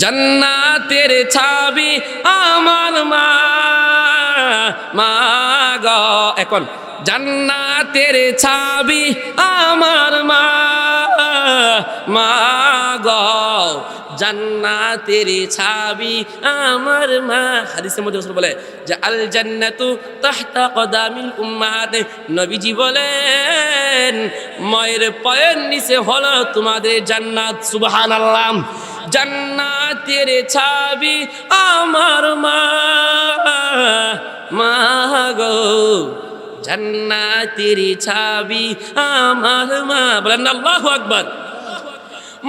জান্নাতের ছাবি আমার মা, মা গো। এখন জান্নাতের ছাবি আমার মা, মা গো। জান্নাতের ছাবি আমার মা। হাদিসের মধ্যে রাসূল বলে যে আল জান্নাতু তাহতা কদামিল উম্মাহাত। নবীজি বলেন মায়ের পায়ের নিচে হলো তোমাদের জান্নাত। সুবহানাল্লাহ। জান্নাতের ছাবি আমার মা, মা গো। জান্নাতের ছাবি আমার মা। বলেন আল্লাহু আকবার।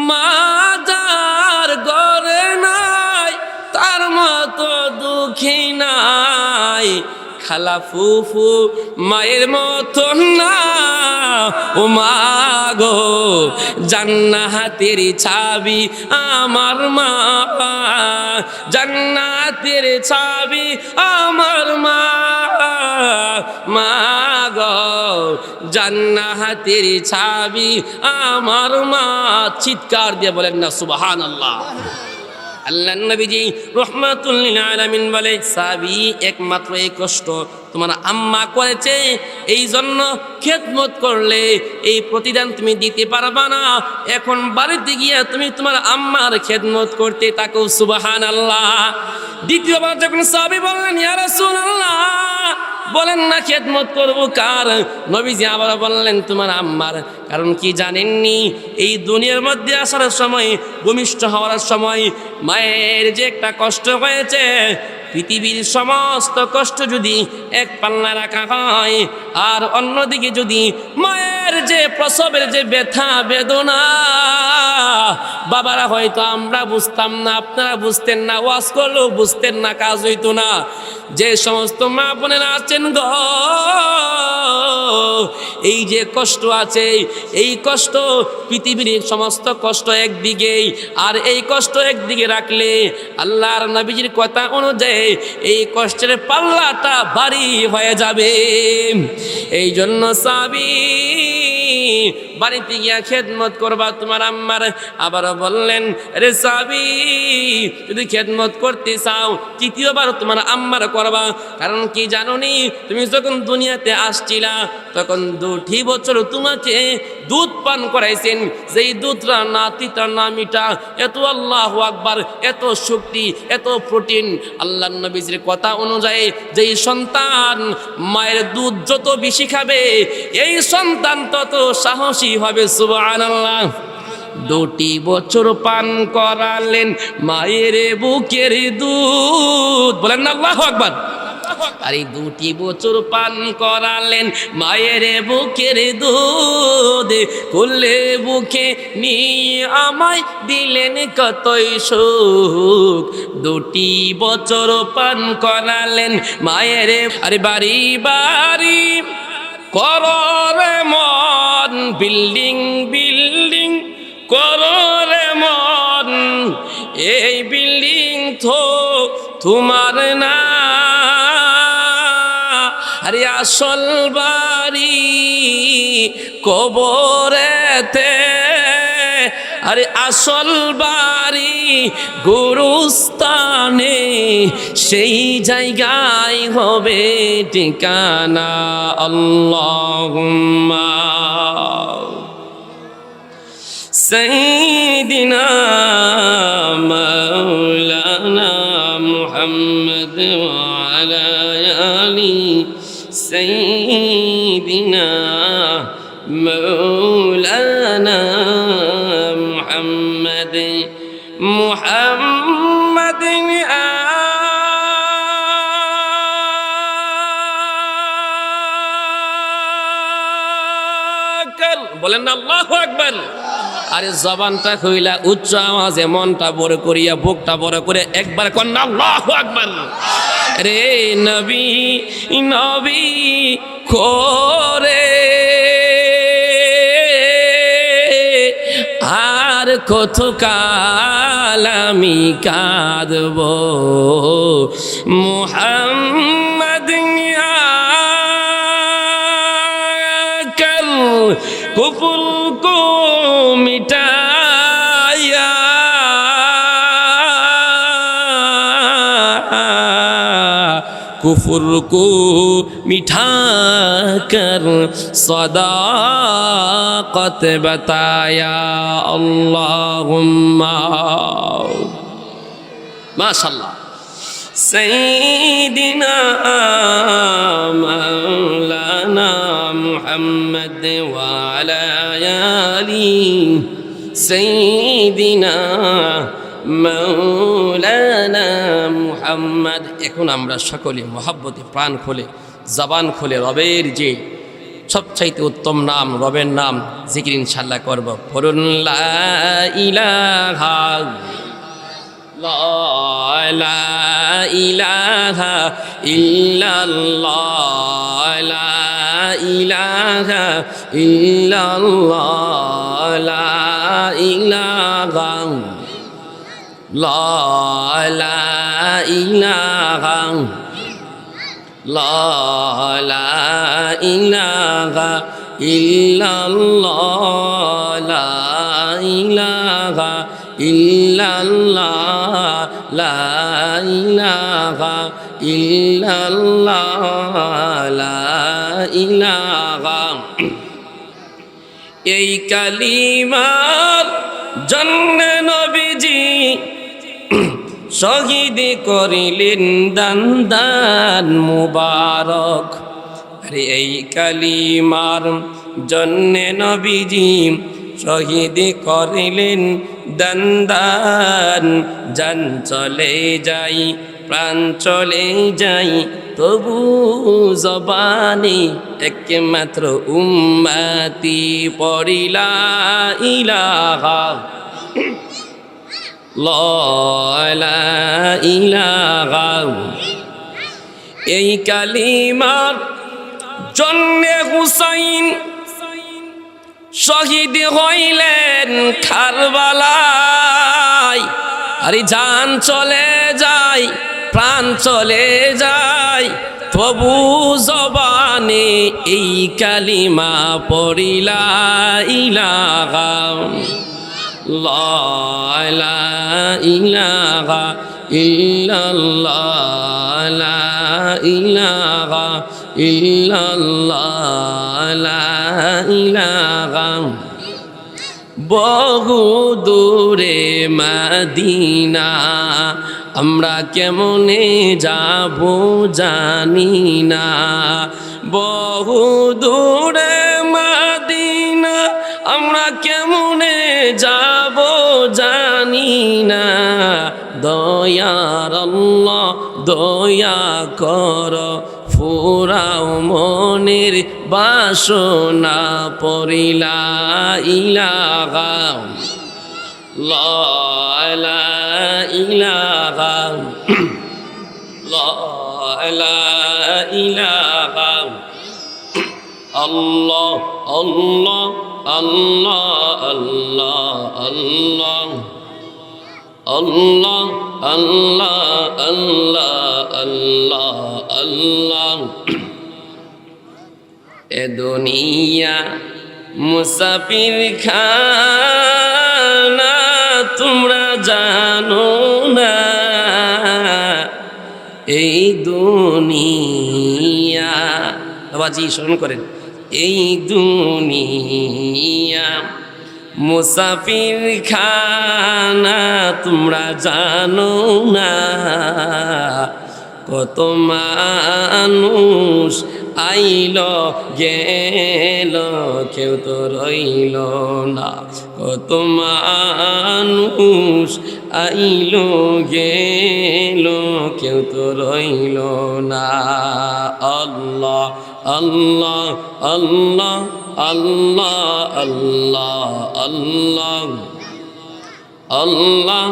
মা যার ঘরে নাই তার মতো দুঃখী নাই, খালা ফুফু মায়ের মতো না ও মা গো। জান্নাতের ছাবি আমার মা, জান্নাতের ছাবি আমার মা, মা গো। জান্নাতের ছাবি আমার মা। চিৎকার দিয়ে বলেন না সুবহানাল্লাহ। আল্লাহ নবীজি রাহমাতুল লিল আলামিন বলে সাবি একমাত্র এই কষ্ট তোমার আম্মা করেছে, এই জন্য খেদমত করলে এই প্রতিদান তুমি দিতে পারবা না। এখন বাড়িতে গিয়া তুমি তোমার আম্মার খেদমত করতে থাকো। সুবহানাল্লাহ। দ্বিতীয়বার যখন সাহাবী বললেন ইয়া রাসূলুল্লাহ, বলেন না খেদমত করবো কার? নবীজি আবার বললেন তোমার আম্মার। কারণ কি জানেননি, এই দুনিয়ার মধ্যে আসার সময়, ভূমিষ্ঠ হওয়ার সময় মায়ের যে একটা কষ্ট হয়েছে, পৃথিবীর সমস্ত কষ্ট যদি এক পাল্লা রাখা হয়, আর অন্যদিকে যদি মায়ের যে প্রসবের যে ব্যথা বেদনা, বাবারা হয়তো আমরা বুঝতাম না, আপনারা বুঝতেন না, ওয়াজ করলেও বুঝতেন না, কাজ হইতো না। যে সমস্ত মা বোনেরা আছেন গো, এই যে কষ্ট আছে, এই কষ্ট পৃথিবীর সমস্ত কষ্ট একদিকেই, আর এই কষ্ট একদিকে রাখলে আল্লাহর নবীজির কথা অনুযায়ী এই কষ্টের পাল্লাটা ভারী হয়ে যাবে। এই জন্য সাবি বাড়িতে গিয়া খেদমত করবা তোমার আম্মার। আবার বললেন রে সাবি, যদি খেদমত করতে চাও তৃতীয়বার তোমার আম্মার করবা। কারণ কি জানোনি, তুমি যখন দুনিয়াতে আসছিলা তখন 2টি বছর তোমাকে দুধ পান করাইছেন, যেই দুধটা না তিতা না মিঠা, এত আল্লাহু আকবার, এত শক্তি, এত প্রোটিন। আল্লাহর নবীর কথা অনুযায়ী যেই সন্তান মায়ের দুধ যত বেশি খাবে, এই সন্তান তত সাহসী হবে। সুবহানাল্লাহ। 2টি বছর পান করালেন মায়ের বুকের দুধ। বলেন না আল্লাহু আকবার। আর এই 2টি বছর পান করালেন মায়ের বুকের দুধ, খুলে বুকে নিয়ে আমায় দিলেন কতই সুখ। 2টি বছর পান করালেন মায়ের। আরে বাড়ি বাড়ি কররে মন, বিল্ডিং বিল্ডিং কররে মন, এই বিল্ডিং তো তোমার না। আরে আসল বাড়ি কবরেতে, আরে আসল বাড়ি গুরুস্থানে, সেই জায়গায় হবে ঠিকানা। আল্লাহুম্মা সাইয়্যিদিনা মাওলানা মুহাম্মদ ওয়া আলা আলি সাইয়্যিদিনা মাওলানা মুহাম্মদ মুহাম্মাদিন আকাল। বলেন আল্লাহু আকবার। আরে জবানটা কইলা উচ্চ আওয়াজে, মনটা বড় করিয়া, বুকটা বড় করে একবার কন্যা আল্লাহু আকবার। রে নবী নবী করে আর কত কাল আমি কাঁদব, মুহাম্মদ আকাল কুফর কো মিটায়া कुफुर को मिठा कर सदाकत बताया अल्लाहुम्मा माशाअल्लाह सैयदना मौलाना मुहम्मद व अला आली सैयदना मौलाना मुहम्मद। এখন আমরা সকলে মহব্বতে প্রাণ খুলে জবান খুলে রবের যে সবচাইতে উত্তম নাম রবের নাম জিকির ইনশাআল্লাহ করব। পড়ুন লা ইলাহা লা ইলাহা ইল্লাল্লাহ লা ইলাহা ইল্লাল্লাহ লা ইলাহা লা ইলাহা লা ইলাহা ইল্লাল্লাহ লা ইলাহা ইল্লাল্লাহ লা ইলাহা ইল্লাল্লাহ লা ইলাহা। এই কালিমার জন্য নবীজি শহীদ করিলেন দান মুবারক। আরে এই কালিমার জন্য নবীজি শহীদ করিলেন দান জান চলে যাই প্রাণ চলে যাই তবু জবানে একমাত্র উম্মতি পড়িলা ইলাহা লা ইলাহা। এই কালিমার জন্য হুসাইন শহীদ হইলেন কারবালায়। আরে জান চলে যায় প্রাণ চলে যায় তবু জবানে এই কালিমা পড়িলা ইলাহা লা ইলাহা ইল্লাল্লাহ লা ইলাহা ইল্লাল্লাহ লা ইলাহা। বহু দূরে মদিনা আমরা কেমনে যাব জানি না। বহু দূরে মদিনা আমরা কেমনে যাব জানি না। দয়ার আল্লাহ দয়া কর ফুরাও মনের বাসনা পড়িলা ইলাহা লা ইলাহা লা ইলাহা। আল্লাহ আল্লাহ আল্লাহ আল্লাহ আল্লাহ আল্লাহ আল্লাহ আল্লাহ আল্লাহ আল্লাহ। এ দুনিয়া মুসাফির খানা তোমরা জানো না। এই দুনিয়া বাবাজি স্মরণ করেন। এই দুনিয়া মুসাফির খানা তোমরা জানো না। কত মানুষ আইল গেল কেউ তো রইল না। কত মানুষ আইল গেল কেউ তো রইল না। আল্লাহ আল্লাহ আল্লাহ আল্লাহ আল্লাহ আল্লাহ আল্লাহ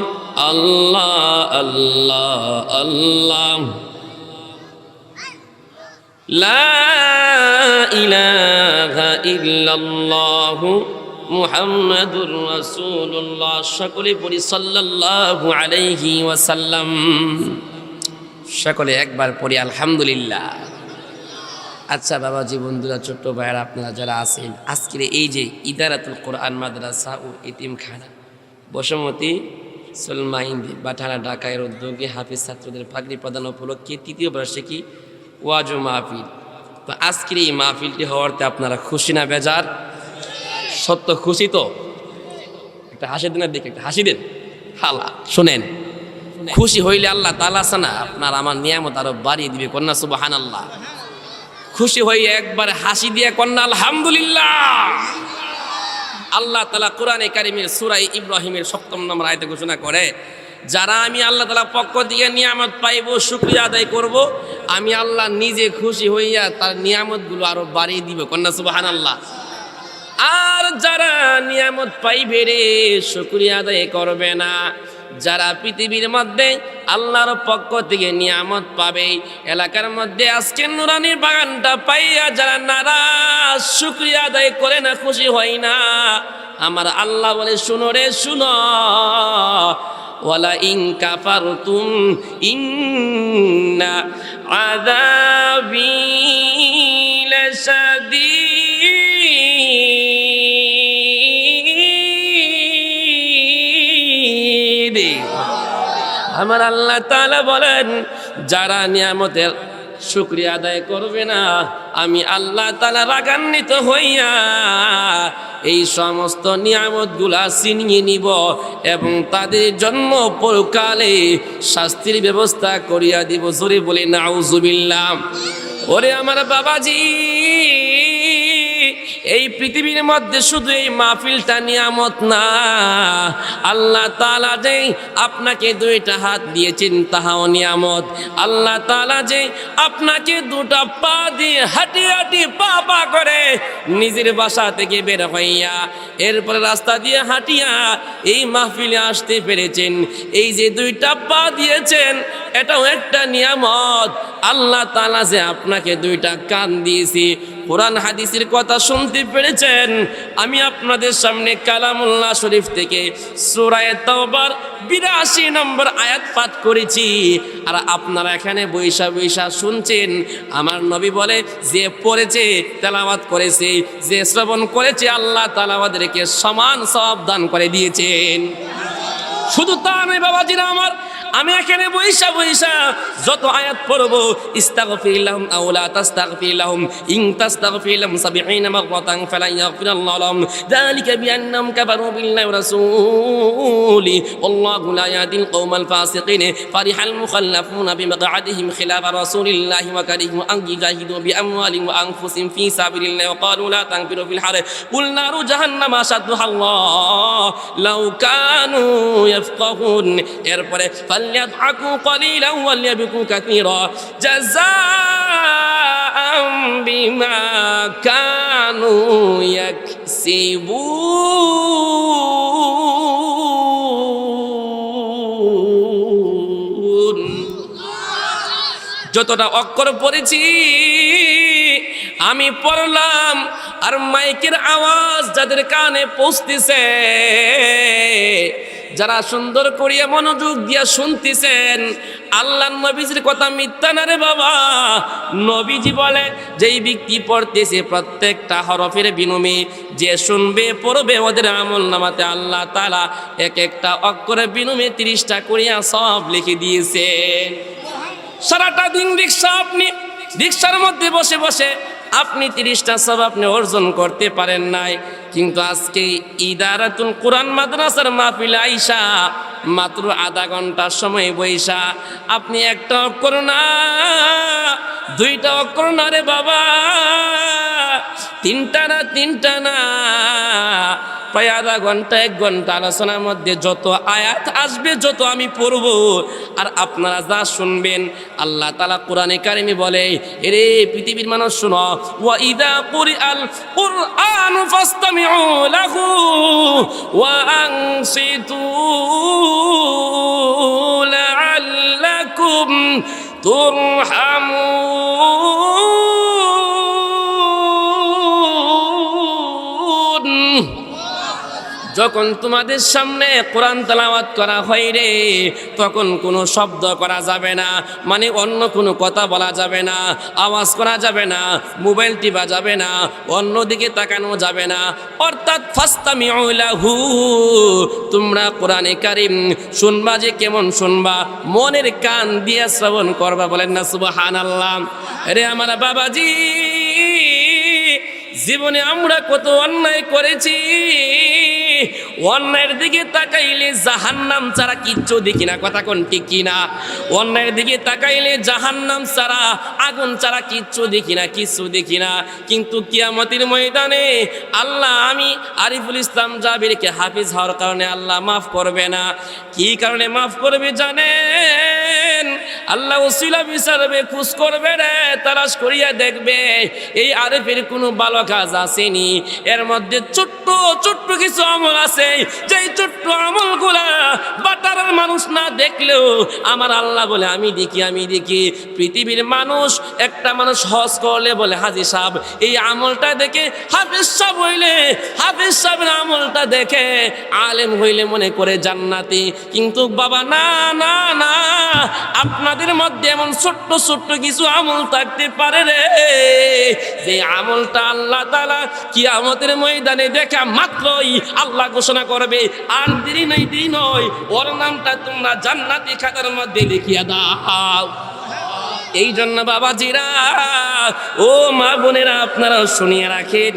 আল্লাহ আল্লাহ আল্লাহ। লা ইলাহা ইল্লাল্লাহু মুহাম্মাদুর রাসূলুল্লাহ। সকলে পড়ি সাল্লাল্লাহু আলাইহি ওয়াসাল্লাম। সকলে একবার পড়ি আলহামদুলিল্লাহ। আচ্ছা বাবাজি, বন্ধুরা, ছোট্ট ভাইয়েরা, আপনারা যারা আছেন, আজকের এই যে ইদারাতুল কোরআন মাদ্রাসা ও এতিমখানা বসমতী সুলমাইন্দি বাটানা ঢাকার উদ্যোগে হাফিজ ছাত্রদের পাগড়ি প্রদান উপলক্ষে তৃতীয় বার্ষিকী ওয়াজ ও মাহফিল। তো আজকের এই মাহফিলটি হওয়াতে আপনারা খুশি না বেজার? সত্য খুশি তো? একটা হাসি দেন, দেখে একটা হাসি দেন। হালা শোনেন, খুশি হইলে আল্লাহ তাআলা আছে না আপনার আমার নিয়ামত আরো বাড়িয়ে দিবে। কন্যা সুবহানাল্লাহ। খুশি হয়ে একবার হাসি দিয়ে কন্যা আলহামদুলিল্লাহ। আল্লাহ তাআলা কোরআনে কারীমের সূরা ইব্রাহিমের 7 নম্বর আয়াতে ঘোষণা করে, যারা আমি আল্লাহ তাআলা পক্ষ থেকে নিয়ামত পাইব, শুকরিয়া আদায় করব, আমি আল্লাহ নিজে খুশি হইয়া তার নিয়ামতগুলো আরো বাড়িয়ে দিব। কন্যা সুবহানাল্লাহ। আর যারা নিয়ামত পাইবে রে, শুকরিয়া আদায় করবে না, যারা পৃথিবীর মধ্যে আল্লাহর পক্ষ থেকে নিয়ামত পাবে, এলাকার মধ্যে আজকে নুরানির বাগানটা পাইয়া যারা নারাজ, শুকরিয়া আদায় করে না, খুশি হয় না, আমার আল্লাহ বলে শুনো রে শুনো, ওয়ালা ইন কাফারতুম ইন্না আযাবি লাশাদীদ। আমার আল্লাহ তাআলা বলেন, যারা নিয়ামতের শুকরিয়া আদায় করবে না, আমি আল্লাহ তাআলা রাগান্বিত হইয়া এই সমস্ত নিয়ামতগুলা ছিনিয়ে নিব এবং তাদের জন্য পরকালে শাস্তির ব্যবস্থা করিয়া দিব। জোরে বলি নাউজুবিল্লাহ। ওরে আমার বাবাজি, এই পৃথিবীর মধ্যে শুধু এই মাহফিলটা নিয়ামত না, আল্লাহ তাআলা যে আপনাকে দুইটা হাত দিয়েছেন তাহাও নিয়ামত। আল্লাহ তাআলা যে আপনাকে দুটা পা দিয়ে হাঁটি হাঁটি পা পা করে নিজের বাসা থেকে বের হইয়া এরপরে রাস্তা দিয়ে হাঁটিয়া এই মাহফিলে আসতে পেরেছেন, এই যে দুইটা পা দিয়েছেন এটাও একটা নিয়ামত। আল্লাহ তাআলা যে আপনাকে দুইটা কান দিয়েছি, কোরআন হাদিসের কথা শুনতে পেরেছেন। আমি আপনাদের সামনে কালামুল্লাহ শরীফ থেকে সূরা তাওবার 82 নম্বর আয়াত পাঠ করেছি, আর আপনারা এখানে বৈশা বৈশা শুনছেন। আমার নবী বলে, যে পড়েছে, তেলাওয়াত করেছে, যে শ্রবণ করেছে, আল্লাহ তাআলা আমাদেরকে সমান সওয়াব দান করে দিয়েছেন। শুধু তা নয় বাবাজিরা আমার, আমি এখানে বৈশা বৈশা যত আয়াত পড়ব, ইস্তাগফির লাহুম আও লা তাস্তাগফির লাহুম ইন তাস্তাগফির লাহুম 70 মাররাতান ফালা ইয়াগফিরাল্লাহু লাহুম যালিকা বিআন্নাহুম কাফারু বিল্লাহি ওয়া রাসূলি ওয়াল্লাহু লা ইয়াহদিল কওমাল ফাসিকিন ফারিহাল মুখাল্লাফুনা বিমাকআদিহিম খিলাফা রাসূলিল্লাহি ওয়া কারিহু আন ইউজাহিদু বিআমওয়ালিহিম ওয়া আনফুসিহিম ফি সাবিলিল্লাহি ওয়া ক্বালু লা তানফিরু ফিল হার কুল নারু জাহান্নাম আশাদ্দু হাল্লাহ লাউ কানু ইয়াফকাহুন। এরপরে فليضحكوا قليلا وليبكوا كثيرا جزاء بما كانوا يكسبون। যতটা অক্ষর পড়েছি আমি পড়লাম, আর মাইকের আওয়াজ যাদের কানে পৌঁছতেছে, যারা সুন্দর করিয়া মনোযোগ দিয়া শুনতেছেন, আল্লাহ নবীজির কথা মিথ্যা না রে বাবা। নবীজি বলে, যেই ব্যক্তি পড়তেছে প্রত্যেকটা হরফের বিনিময়ে যে শুনবে পড়বে, ওদের আমল নামাতে আল্লাহ তাআলা এক একটা অক্ষরের বিনিময়ে 30টা করিয়া সওয়াব লিখে দিয়েছে। সারাটা দিন রিকশার মধ্যে বসে বসে আপনি 30টা সওয়াব আপনি অর্জন করতে পারেন নাই, কিন্তু আজকে ইদারাতুল কোরআন মাদ্রাসার মাহফিলে আইসা মাত্র আধা ঘন্টার সময় বইসা আপনি একটা অক্ষর না, দুইটা অক্ষর না রে বাবা, তিনটা না, প্রায় আধা ঘন্টা 1 ঘন্টা আলোচনার মধ্যে যত আয়াত আসবে, যত আমি পড়ব আর আপনারা যা শুনবেন, আল্লাহ তাআলা কোরআনে কারিমে বলে, এরে পৃথিবীর মানুষ শুনো, ওয়া ইযা কুরিআল কুরআনু ফাসতামিউ লাহু ওয়া আনসিতু লাআল্লাকুম তুরহামুন। যখন তোমাদের সামনে কোরআন তেলাওয়াত করা হয় রে, তখন কোনো শব্দ করা যাবে না, মানে অন্য কোনো কথা বলা যাবে না, আওয়াজ করা যাবে না, মোবাইল টিপা যাবে না, অন্যদিকে তাকানো যাবে না। অর্থাৎ ফাস্তামিউ লাহু, তোমরা কোরআনে কারীম শুনবা যে কেমন শুনবা, মনের কান দিয়ে শ্রবণ করবা। বলেন না সুবহানাল্লাহ। রে আমার বাবাজি, জীবনে আমরা কত অন্যায় করেছি, অন্যায়ের দিকে তাকাইলে জাহান্নাম ছাড়া কিচ্ছু দেখি না। কথা কোন ঠিক কিনা? অন্যায়ের দিকে তাকাইলে জাহান্নাম ছাড়া, আগুন ছাড়া কিচ্ছু দেখি না, কিচ্ছু দেখি না। কিন্তু কিয়ামতের ময়দানে আল্লাহ, আমি আরিফুল ইসলাম জাবিরকে হাফিজ হওয়ার কারণে আল্লাহ মাফ করবে না। কি কারণে মাফ করবে জানেন? আল্লাহ ওসিলা বিচারবে, খোঁজ করবে রে, তালাশ করিয়া দেখবে এই আরিফের কোনো ভালো কাজ আসেনি, এর মধ্যে ছোট্ট ছোট্ট কিছু আমল আছে, যেই ছোট্ট আমলগুলা বাটারের মানুষ না দেখলেও আমার আল্লাহ বলে আমি দেখি। পৃথিবীর মানুষ, একটা মানুষ হজ করলে বলে হাজী সাহেব এই আমলটা দেখে, হাফেজ সাহেব হইলে হাফেজ সাহেবের আমলটা দেখে, আলেম হইলে মনে করে জান্নাতি। কিন্তু বাবা না না না, আপনাদের মধ্যে এমন ছোট্ট ছোট্ট কিছু আমল থাকতে পারে রে, যে আমলটা আল্লাহ তাআলা কিয়ামতের ময়দানে দেখা মাত্রই আল্লাহ ঘোষণা করবে, আর দেরি নয়, ওর নামটা তোমরা জান্নাতি খাতার মধ্যে লিখিয়া দাও। এই জন্য বাবাজিরা, ও মা বোনেরা, আপনারা শুনিয়ে রাখেন,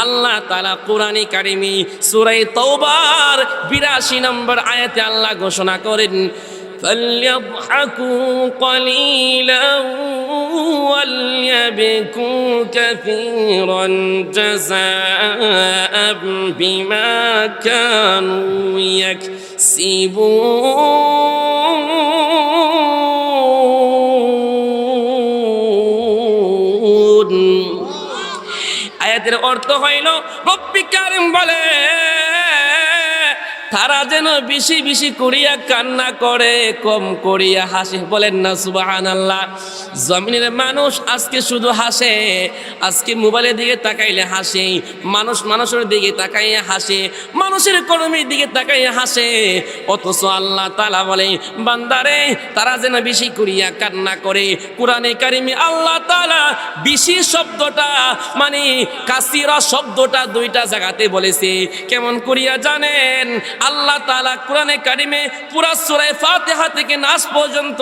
আল্লাহ তাআলা কোরআনে কারিমে সূরা তাওবার ৮২ নম্বর আয়াতে আল্লাহ ঘোষণা করেন, فليضحكوا قليلا وليبكوا كثيرا جزاء بما كانوا يكسبون। আয়াতের অর্থ হইল, রব্বি কারীম বলে তারা যেন বেশি বেশি করিয়া কান্না করে, কম করিয়া হাসে। বলেন না সুবহানাল্লাহ। জমিনের মানুষ আজকে শুধু হাসে, আজকে মোবাইলের দিকে তাকাইলে হাসে, মানুষের দিকে তাকাইয়া হাসে, মানুষের কর্মের দিকে তাকাইয়া হাসে। অথচ আল্লাহ তাআলা বলে, বান্দারে তারা যেন বেশি করিয়া কান্না করে। কোরআনে কারিমে আল্লাহ তাআলা বেশি শব্দটা, মানে কাসিরা শব্দটা দুইটা জায়গাতে বলেছে। কেমন করিয়া জানেন? আল্লাহ তাআলা কোরআনে কারিমে পুরা সূরা ফাতিহা থেকে নাস পর্যন্ত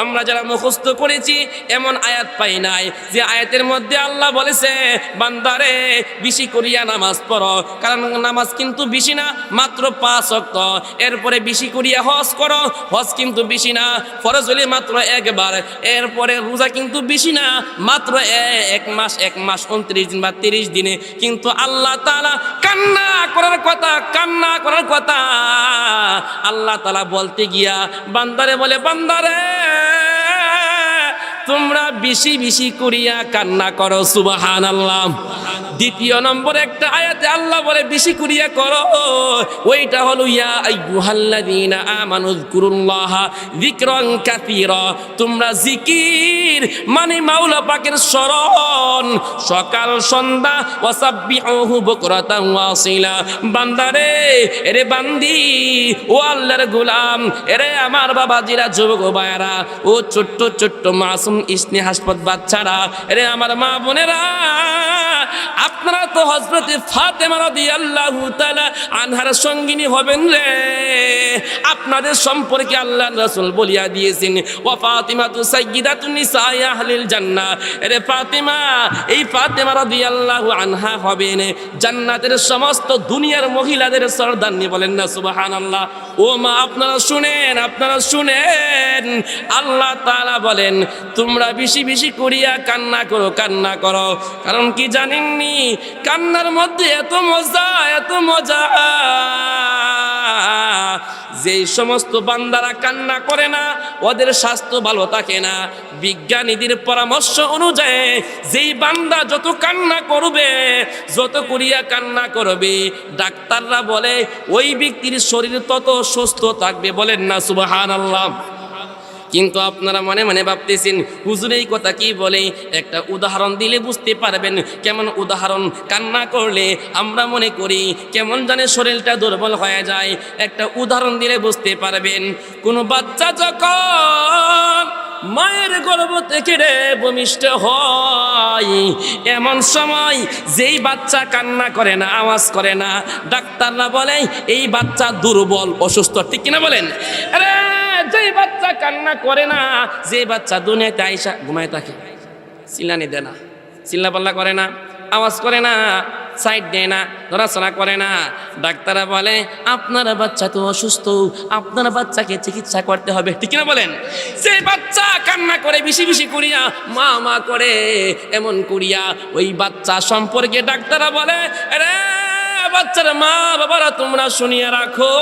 আমরা যারা মুখস্থ করেছি, এমন আয়াত পাই নাই যে আয়াতের মধ্যে আল্লাহ বলেছে, বান্দারে বেশি করিয়া নামাজ পড়ো। কারণ নামাজ কিন্তু বেশি না, মাত্র 5 ওয়াক্ত। এরপরে বেশি করিয়া হজ করো, হজ কিন্তু বেশি না, ফরজ হলে মাত্র একবার। এরপরে রোজা কিন্তু বেশি না, মাত্র 1 মাস 29 দিন বা 30 দিনে। কিন্তু আল্লাহ তাআলা কান্না করার কথা আল্লাহ তাআলা বলতে গিয়া বান্দারে বলে, বান্দারে তোমরা বেশি বেশি করিয়া কান্না করো। সুবহানাল্লাহ। দ্বিতীয় নম্বর একটা আয়াতে আল্লাহ বলে বেশি করিয়া করো, ওইটা হলো ইয়া আইয়ুহাল্লাযীনা আমানু যিকুরুল্লাহা যিকরান কাসীরা। তোমরা জিকির মানে মাওলা পাকের স্মরণ সকাল সন্ধ্যা, ওয়াসাব্বিহুহু বুকরাতান ওয়া আসীলা। বান্দারে, এরে বান্দি, ও আল্লাহর গোলাম, এরে আমার বাবাজিরা, যুবক ভাইরা, ও ছোট্ট ছোট্ট মাসুম স্নেহাস্পদ বাচ্চারা, এরে আমার মা বোনেরা, আপনারা তো হযরতে ফাতেমা রাদিয়াল্লাহু তাআলা আনহার সঙ্গিনী হবেন রে। আপনাদের সম্পর্কে আল্লাহর রাসূল বলিয়া দিয়েছেন, ওয়া ফাতিমাতু সাইয়্যিদাতুন নিসাই আহলিল জান্নাহ। এরে ফাতেমা, এই ফাতেমা রাদিয়াল্লাহু আনহা হবেন জান্নাতের সমস্ত দুনিয়ার মহিলাদের সরদারনি। বলেন না সুবহানাল্লাহ। ও মা, আপনারা শুনেন, আল্লাহ তাআলা বলেন তোমরা বেশি বেশি করিয়া কান্না করো। কারণ কি জানেননি? কান্নার মধ্যে এত মজা যে সমস্ত বান্দারা কান্না করে না, ওদের স্বাস্থ্য ভালো থাকে না। বিজ্ঞানীদের পরামর্শ অনুযায়ী যেই বান্দা যত কান্না করবে, যত করিয়া কান্না করবে, ডাক্তাররা বলে ওই ব্যক্তির শরীর তত সুস্থ থাকবে। বলেন না সুবহানাল্লাহ। কিন্তু আপনারা মনে মনে ভাবতেছেন হুজুর এই কথা কি বলে, একটা উদাহরণ দিলে বুঝতে পারবেন। কেমন উদাহরণ? কান্না করলে আমরা মনে করি কেমন জানে শরীরটা দুর্বল হয়ে যায়, একটা উদাহরণ দিলে বুঝতে পারবেন। কোনো বাচ্চা যখন মায়ের গর্ভ থেকে ভূমিষ্ঠ হয়, এমন সময় যেই বাচ্চা কান্না করে না, আওয়াজ করে না, ডাক্তাররা বলে এই বাচ্চা দুর্বল, অসুস্থ, ঠিক কিনা বলেন? আরে যে বাচ্চা কান্না করে না, যে বাচ্চা দুনিয়াতে আইসা ঘুমায় থাকে, চিল্লানি দেয় না, চিল্লা পাল্লা করে না, আওয়াজ করে না, সাইড দেয় না, ধরাচড়া করে না, ডাক্তাররা বলে আপনার বাচ্চা তো অসুস্থ, আপনার বাচ্চাকে চিকিৎসা করতে হবে, ঠিক না বলেন? যে বাচ্চা কান্না করে বেশি বেশি করিয়া মা মা করে, এমন করিয়া ওই বাচ্চা সম্পর্কে ডাক্তাররা বলে আরে বাচ্চার মা বাবারা তোমরা শুনিয়ে রাখো,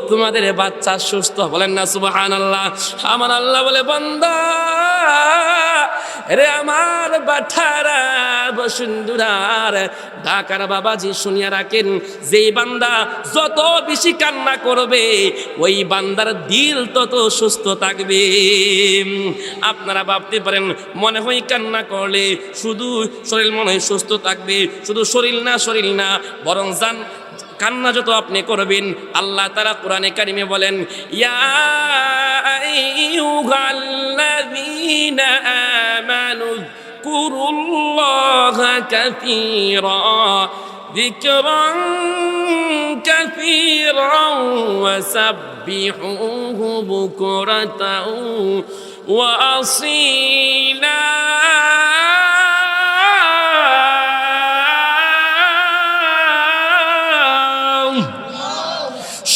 তোমাদের বাচ্চা সুস্থ। বলেন না সুবহানাল্লাহ। আমার আল্লাহ বলে বান্দা রে আমার বাঠারা বসুন্ধরার ঢাকার বাবাজি শুনিয়া রাখেন, যেই বান্দা যত বেশি কান্না করবে ওই বান্দার দিল তত সুস্থ থাকবে। আপনারা ভাবতে পারেন মনে হয় কান্না করলে শুধু শরীর মনে হয় সুস্থ থাকবে, শুধু শরীর না বরং জান কান্না যত আপনি করবেন, আল্লাহ তাআলা কোরআনে কারিমে বলেন ইয়া আইয়ুহাল্লাযীনা আমানু যকুরুল্লাহা কাসীরা যিকরান কাসীরান ওয়াসাব্বিহুহু বুকরাতাও ওয়া আসীলা।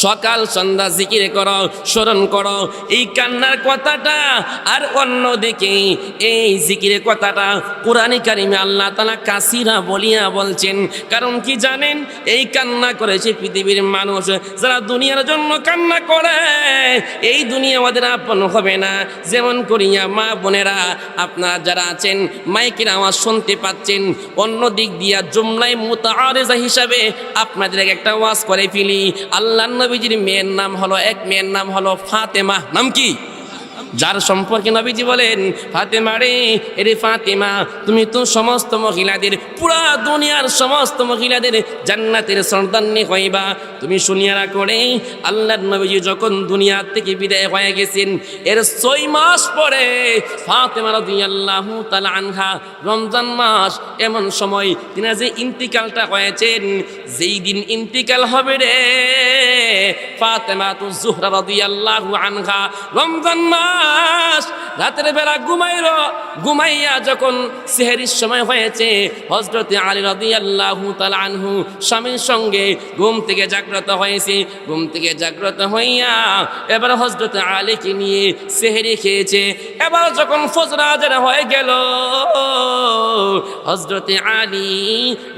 সকাল সন্ধ্যা জিকির করো, স্মরণ করো এই কান্নার কথাটা। আর অন্যদিকে এই জিকিরের কথাটা কোরআনে কারিমে আল্লাহ তাআলা কাসীরা বলিয়া বলছেন। কারণ কি জানেন, এই কান্না করেছে পৃথিবীর মানুষ যারা দুনিয়ার জন্য কান্না করে, এই দুনিয়া ওদের আপন হবে না। যেমন করিয়া মা বোনেরা আপনারা যারা আছেন মাইকের আওয়াজ শুনতে পাচ্ছেন, অন্য দিক দিয়া জুমলাই মুতাআরিজা হিসাবে আপনাদের একটা ওয়াজ করে ফেলি। আল্লাহ নবীজির মেয়ের নাম হলো, এক মেয়ের নাম হলো ফাতেমা। নাম কি? যার সম্পর্কে নবীজি বলেন ফাতেমা রে, এরে ফাতেমা তুমি তো সমস্ত মহিলাদের, পুরা দুনিয়ার সমস্ত মহিলাদের জান্নাতের সন্তানী হইবা। তুমি শুনিয়া রাখো রে, আল্লাহর নবীজি যখন দুনিয়া থেকে বিদায় হয়ে গেছেন এর 6 মাস পরে ফাতেমা রাদিয়াল্লাহু তাআলা আনহা, রমজান মাস, এমন সময় তিনি যে ইন্তিকালটা হয়েছেন, যেই দিন ইন্তিকাল হবে রে ফাতেমা তু জোহরা রাদিয়াল্লাহু আনহা, রমজান মাস রাতের বেলা ঘুমাইয়া যখন সেহরির সময় হয়েছে, হযরতে আলী রাদিয়াল্লাহু তাআলা আনহু স্বামীর সঙ্গে ঘুম থেকে জাগ্রত হয়েছে। ঘুম থেকে জাগ্রত হইয়া এবার হযরতে আলীকে নিয়ে সেহরি খেয়েছে। এবার যখন ফজর আযান হয়ে গেল, হযরতে আলী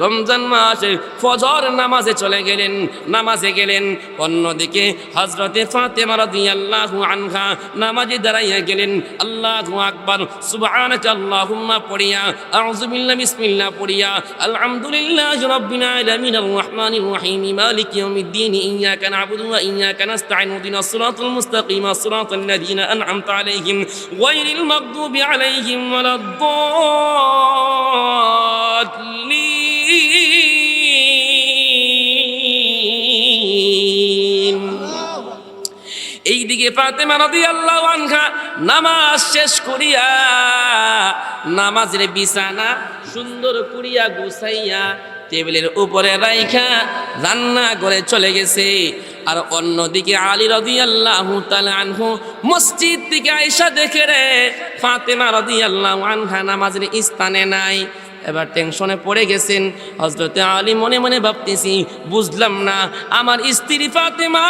রমজান মাসে ফজর নামাজে চলে গেলেন, নামাজে গেলেন। অন্যদিকে হযরতে ফাতেমা রাদিয়াল্লাহু আনহা নামাজে দাঁড়াইয়া গেলেন। আল্লাহু আকবার, সুবহানাকা আল্লাহুম্মা পড়িয়া, আউযু বিল্লাহি বিসমিল্লাহ পড়িয়া, আলহামদুলিল্লাহি রাব্বিল আলামিন আর রহমানির রহিম মালিকি ইয়াউমিদ্দিন ইয়্যাকা না'বুদু ওয়া ইয়্যাকা নাস্তাঈন ইহদিনাস সিরাতাল মুস্তাকিম সিরাতাল লাযীনা আন'আমতা আলাইহিম গায়রিল মাগদুবি আলাইহিম ওয়ালাদ-দাল্লিন। এইদিকে ফাতেমা রাদিয়াল্লাহু আনহা নামাজ শেষ করিয়া নামাজের বিছানা সুন্দর করিয়া গুছাইয়া টেবিলের উপরে রাইখা রান্না করে চলে গেছে। আর অন্যদিকে আলী রাদিয়াল্লাহু তাআলা আনহু মসজিদ থেকে আয়েশা দেখে রে ফাতেমা রাদিয়াল্লাহু আনহা নামাজের স্থানে নাই। এবার টেনশনে পড়ে গেছেন হযরতে আলী, মনে মনে ভাবতেছি বুঝলাম না, আমার স্ত্রী ফাতেমা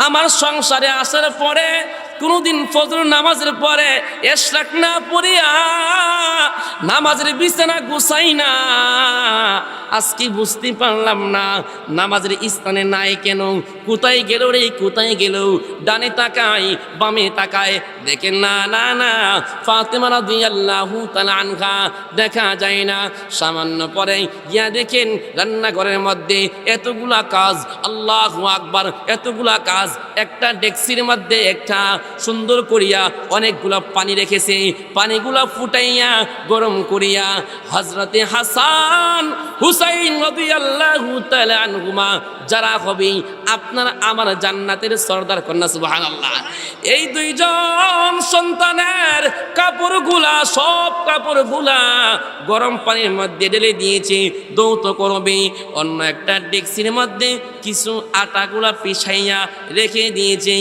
আমার সংসারে আসার পরে কোনদিন ফজর নামাজের পরে ইশরাক না পড়িয়া নামাজের বিছানা গুছাই না, আজকে বুঝতে পারলাম না নামাজের স্থানে নাই কেন, কোথায় গেল রে, কোথায় গেল? ডানে তাকায়, বামে তাকায়, দেখেন না না না, ফাতেমা রাদিয়াল্লাহু তাআলা আনহা দেখা যায় না। সামান্য পরে গিয়া দেখেন রান্নাঘরের মধ্যে এতগুলা কাজ, আল্লাহু আকবার, এতগুলা কাজ। একটা ডেক্সির মধ্যে একটা সুন্দর করিয়া অনেকগুলা পানি রেখেছে, পানিগুলা ফুটাইয়া গরম করিয়া হযরতে হাসান হুসাইন রাদিয়াল্লাহু তাআলা আনহুমা, যারা হবে আপনার আমার জান্নাতের সরদার কন্যা, সুবহানাল্লাহ, এই দুইজন সন্তানের কাপড়গুলা, সব কাপড়গুলা গরম পানির মধ্যে ঢেলে দিয়েছে, দৌত করবে। অন্য একটা ডেক্সির মধ্যে কিছু আটাগুলা পিছাইয়া রেখে দিয়েছে।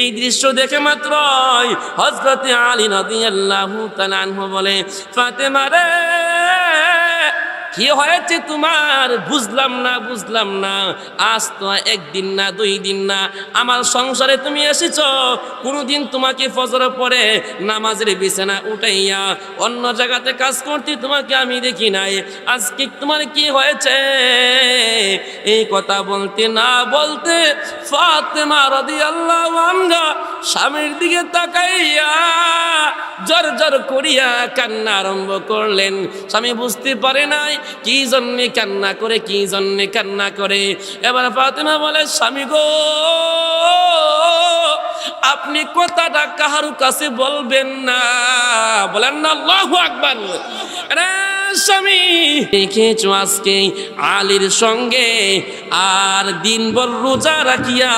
এই দৃশ্য দেখে মাত্রই হযরতে আলী রাদিয়াল্লাহু তাআলা আনহু বলে, ফাতেমা রে, কি হয়েছে তোমার? বুঝলাম না, বুঝলাম না। আজ তো একদিন না, 2 দিন না, আমার সংসারে তুমি এসেছো। কোনোদিন তোমাকে ফজর পরে নামাজের বিছানা উঠাইয়া অন্য জায়গাতে কাজ করতে তোমাকে আমি দেখি নাই। আজকে তোমার কি হয়েছে? এই কথা বলতে না বলতে ফাতেমা রাদিয়াল্লাহু আনহা স্বামীর দিকে তাকাইয়া জর জর করিয়া কান্না আরম্ভ করলেন। স্বামী বুঝতে পারে নাই কি জন্যে কান্না করে, কি জন্যে কান্না করে। এবার ফাতেমা বলে, স্বামী গো, আপনি কথাটা কাহারু কাছে বলবেন না, বলেন না আল্লাহু আকবার। স্বামী দেখেছো আজকে আলীর সঙ্গে আর দিনভর রোজা রাখিয়া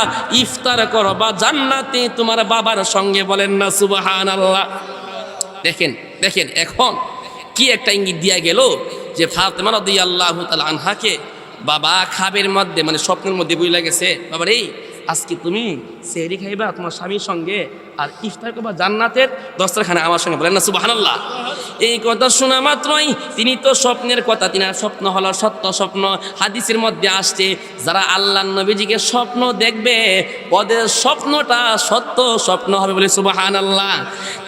ইফতার করবা জান্নাতে তোমার বাবার সঙ্গে, বলেন না সুবহানাল্লাহ। দেখেন দেখেন এখন কি একটা ইঙ্গিত দিয়া গেল যে ফাতেমা রাদিয়াল্লাহু তাআলা আনহাকে বাবা খাবের মধ্যে, মানে স্বপ্নের মধ্যে বুঝলা গেছে, বাবা রে আজকে তুমি সেহরি খাইবা তোমার স্বামীর সঙ্গে আর ইফতার করবা জান্নাতের দস্তরখানে আমার সঙ্গে, বলেন না সুবহানাল্লাহ। এই কথা শোনা মাত্রই তিনি তো স্বপ্নের কথা, তিনার স্বপ্ন হলো সত্য স্বপ্ন। হাদিসের মধ্যে আসছে যারা আল্লাহর নবীজিকে স্বপ্ন দেখবে ওদের স্বপ্নটা সত্য স্বপ্ন হবে, বলে সুবহানাল্লাহ।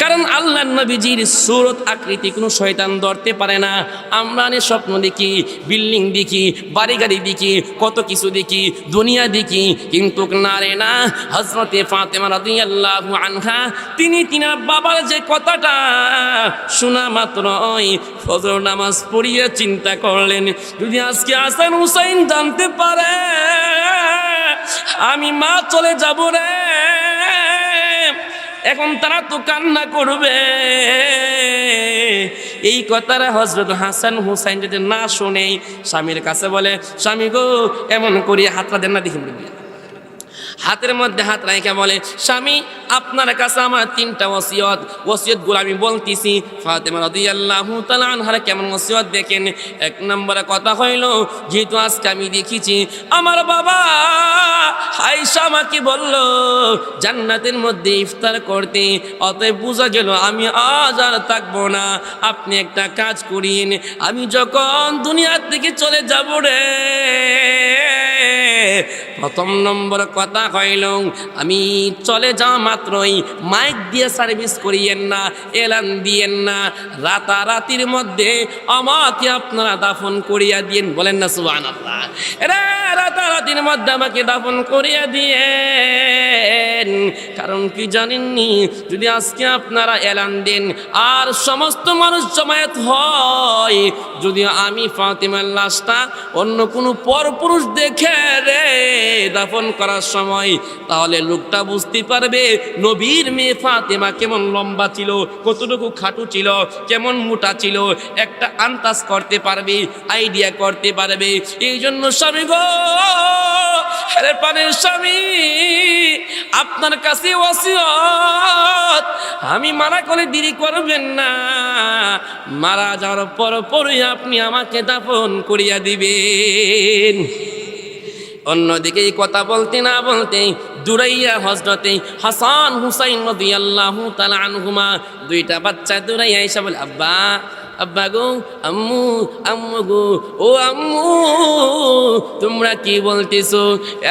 কারণ আল্লাহর নবীজির সূরত আকৃতি কোনো শয়তান ধরতে পারে না। আমরা স্বপ্ন দেখি, বিল্ডিং দেখি, বাড়ি গাড়ি দেখি, কত কিছু দেখি, দুনিয়া দেখি, কিন্তু না রে না, হযরতে ফাতেমা রাদিয়াল্লাহু আনহা তিনি তিনার বাবার যে কথাটা শোনা মাত্রই ফজর নামাজ পড়িয়ে চিন্তা করলেন, যদি আজকে হাসান হুসাইন জানতে পারে আমি মা চলে যাব রে, এখন তারা তো কান্না করবে। এই কথাটা হযরত হাসান হুসাইন যদি না শুনে স্বামীর কাছে বলে, স্বামী গো, এমন করি হাতটা দেন না, দেখি হাতের মধ্যে হাত রাখা বলে, স্বামী আপনার কাছে আমার 3টা ওসিয়তগুলো আমি বলতেছি। ফাতেমা রাদিয়াল্লাহু তাআলা আনহার কেমন ওসিয়ত দেখেন। 1 নম্বরে কথা হইল, যেহেতু আজকে আমি দেখেছি আমার বাবা আয়েশা আমাকে বলল জান্নাতের মধ্যে ইফতার করতে, অতএব বোঝা গেল আমি আজ আর থাকবো না। আপনি একটা কাজ করিন, আমি যখন দুনিয়া থেকে চলে যাব রে, প্রথম নম্বর কথা হইল আমি চলে যাওয়া মাত্রই মাইক দিয়ে সার্ভিস করিয়েন না, এলান দিয়েন না, রাতারাতির মধ্যে আমাকে আপনারা দাফন করিয়া দিয়েন, বলেন না সুবহানাল্লাহ। রাতারাতির মধ্যে আমাকে দাফন করিয়া দিয়েন। কারণ কি জানেননি, যদি আজকে আপনারা এলান দেন আর সমস্ত মানুষ জমায়েত হয়, যদি আমি ফাতেমার লাশটা অন্য কোনো পরপুরুষ দেখে রে দাফন করার সময়, তাহলে লোকটা বুঝতে পারবে নবীর মেয়ে ফাতেমা কেমন লম্বা ছিল, কতটুকু খাটু ছিল, কেমন মোটা ছিল, একটা আন্দাজ করতে পারবে, আইডিয়া করতে পারবে। এই জন্য স্বামী গো, আরে পানের স্বামী, আপনার কাছে ওসিয়ত, আমি মারা করে দেরি করবেন না, মারা যাওয়ার পরই আপনি আমাকে দাফন করিয়া দিবেন। অন্যদিকে এই কথা বলতে না বলতে দৌড়াইয়া হযরতে হাসান হুসাইন রাদিয়াল্লাহু তাআলা আনহুমা 2টা বাচ্চা দৌড়াইয়া এসে বলে, আব্বা আব্বা গো, আম্মু, আম্মু গো, ও আম্মু তোমরা কি বলতেছো?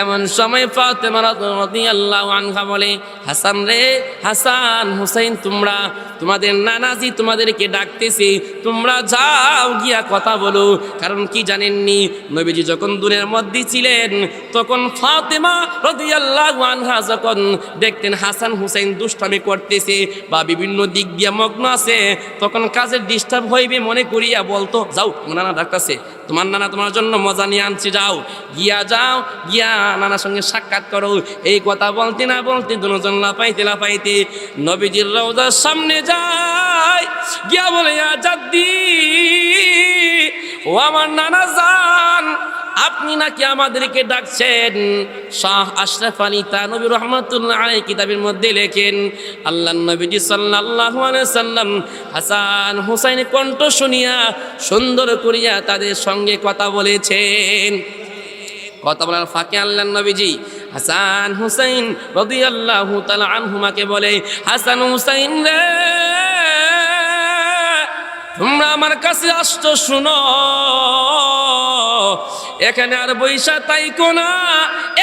এমন সময় ফাতেমা রাদিয়াল্লাহু আনহা বলে, হাসান রে, হাসান হুসাইন, তোমরা তোমাদের নানাজি তোমাদেরকে ডাকতেছে, তোমরা যাও গিয়া কথা বলো। কারণ কি জানেননি, নবীজি যখন দূরের মধ্যে ছিলেন তখন ফাতেমা রাদিয়াল্লাহু আনহা যখন দেখতেন হাসান হুসাইন দুষ্টামি করতেছে বা বিভিন্ন দিক দিয়ে মগ্ন আছে, তখন কাজের ডিস্টার্ব হইবে মনে করিয়া বলতো, যাও নানা ডাকতেছে, তোমার নানা তোমার জন্য মজা নিয়ে আনছে, যাও গিয়া নানার সঙ্গে সাক্ষাৎ করো। এই কথা বলতে না বলতে দুজন লাফাইতে নবীজির রওজার সামনে যায়, গিয়া বলে, ইয়া জাদ্দি, ও আমার নানা জান, আপনি নাকি আমাদেরকে ডাকছেন। শাহ আশরাফ আলী থানভী রহমাতুল্লাহ আলাইহি কিতাবের মধ্যে লেখেন, আল্লাহর নবীজি সাল্লাল্লাহু আলাইহি সাল্লাম হাসান হুসাইনের কণ্ঠ শুনিয়া সুন্দর করিয়া তাদের সঙ্গে কথা বলেছেন। কথা বলার ফাঁকে আল্লাহর নবীজি হাসান হুসাইন রাদিয়াল্লাহু তাআলা আনহুমাকে বলে, হাসান হুসাইন রে, তোমরা আমার কাছে আসছো, শুনো, এখানে আর বৈশা তাইকো না,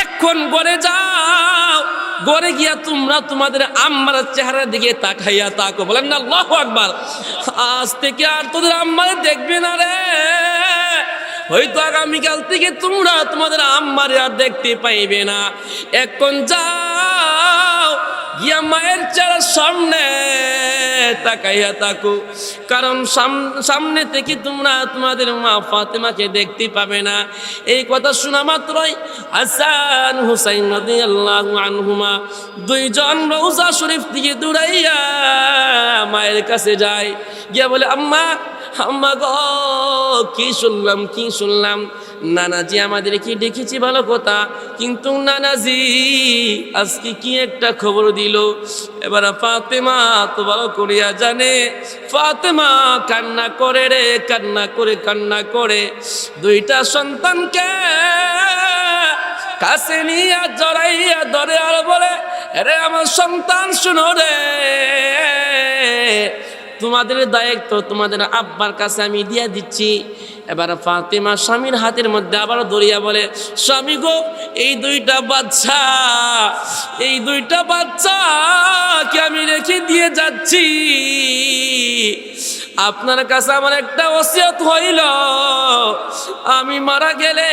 এখন ঘরে যাও, ঘরে গিয়া তোমরা তোমাদের আম্মার চেহারার দিকে তাকাইয়া তাকো। বলেন না আল্লাহু আকবার। আজ থেকে আর তোদের আম্মারে দেখবে না রে, হয়তো আগামীকাল থেকে তোমরা তোমাদের আম্মারে আর দেখতে পাইবে না। এখন যাও গিয়া মায়ের চেহারার সামনে তাকাইয়া তাকো, কারণ সামনে থেকে তোমরা তোমাদের মা ফাতেমাকে দেখতে পাবে না। এই কথা শোনা মাত্রই হাসান হুসাইন রাদিয়াল্লাহু আনহুমা দুইজন রওজা শরীফ থেকে দৌড়াইয়া মায়ের কাছে যায়, গিয়া বলে, আম্মা, আম্মা গো, কি শুনলাম, নানাজি আমাদেরকে ডেকেছি ভালো কথা, কিন্তু নানাজি আজকে কি একটা খবর দিল। এবার ফাতেমা তো ভালো করিয়া জানে, ফাতেমা কান্না করে রে, কান্না করে দুইটা সন্তানকে কাছে নিয়ে জড়াইয়া ধরে আর বলে, আরে আমার সন্তান শুনো রে, তোমাদের দায়িত্ব তোমাদের আব্বার কাছে আমি দিয়া দিচ্ছি। এবার ফাতেমা স্বামীর হাতের মধ্যে আবার দরিয়া বলে, স্বামী গো, এই দুইটা বাচ্চাকে আমি রেখে দিয়ে যাচ্ছি, আপনার কাছে আমার একটা ওসিয়ত হইল, আমি মারা গেলে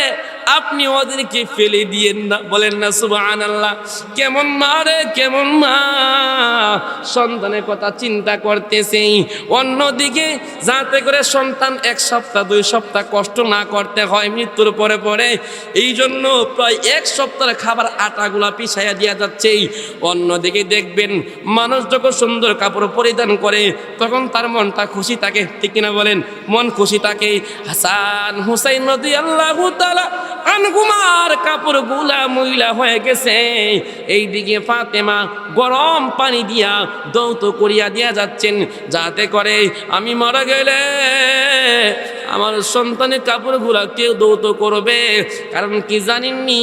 আপনি ওদেরকে ফেলে দিয়েন না। বলেন না সুবহানাল্লাহ। কেমন মা রে, কেমন মা, সন্তানের কথা চিন্তা করতেছে, অন্যদিকে যাতে করে সন্তান 1 সপ্তাহ 2 সপ্তাহ কষ্ট না করতে হয় মৃত্যুর পরে, এই জন্য প্রায় 1 সপ্তাহের খাবার আটাগুলা পিছাইয়া দিয়া যাচ্ছে। অন্যদিকে দেখবেন মানুষ যখন সুন্দর কাপড় পরিধান করে তখন তার মনটা খুশি থাকে, ঠিক কিনা বলেন? মন খুশি থাকে। হাসান হুসাইন রাদিয়াল্লাহু তাআলা আনহুমার কাপড়গুলা ময়লা হয়ে গেছে, এইদিকে ফাতেমা গরম পানি দিয়া দৌত করিয়া দিয়া যাচ্ছেন, যাতে করে আমি মারা গেলে আমার সন্তানের কাপড়গুলা কেউ দৌত করবে। কারণ কি জানেননি,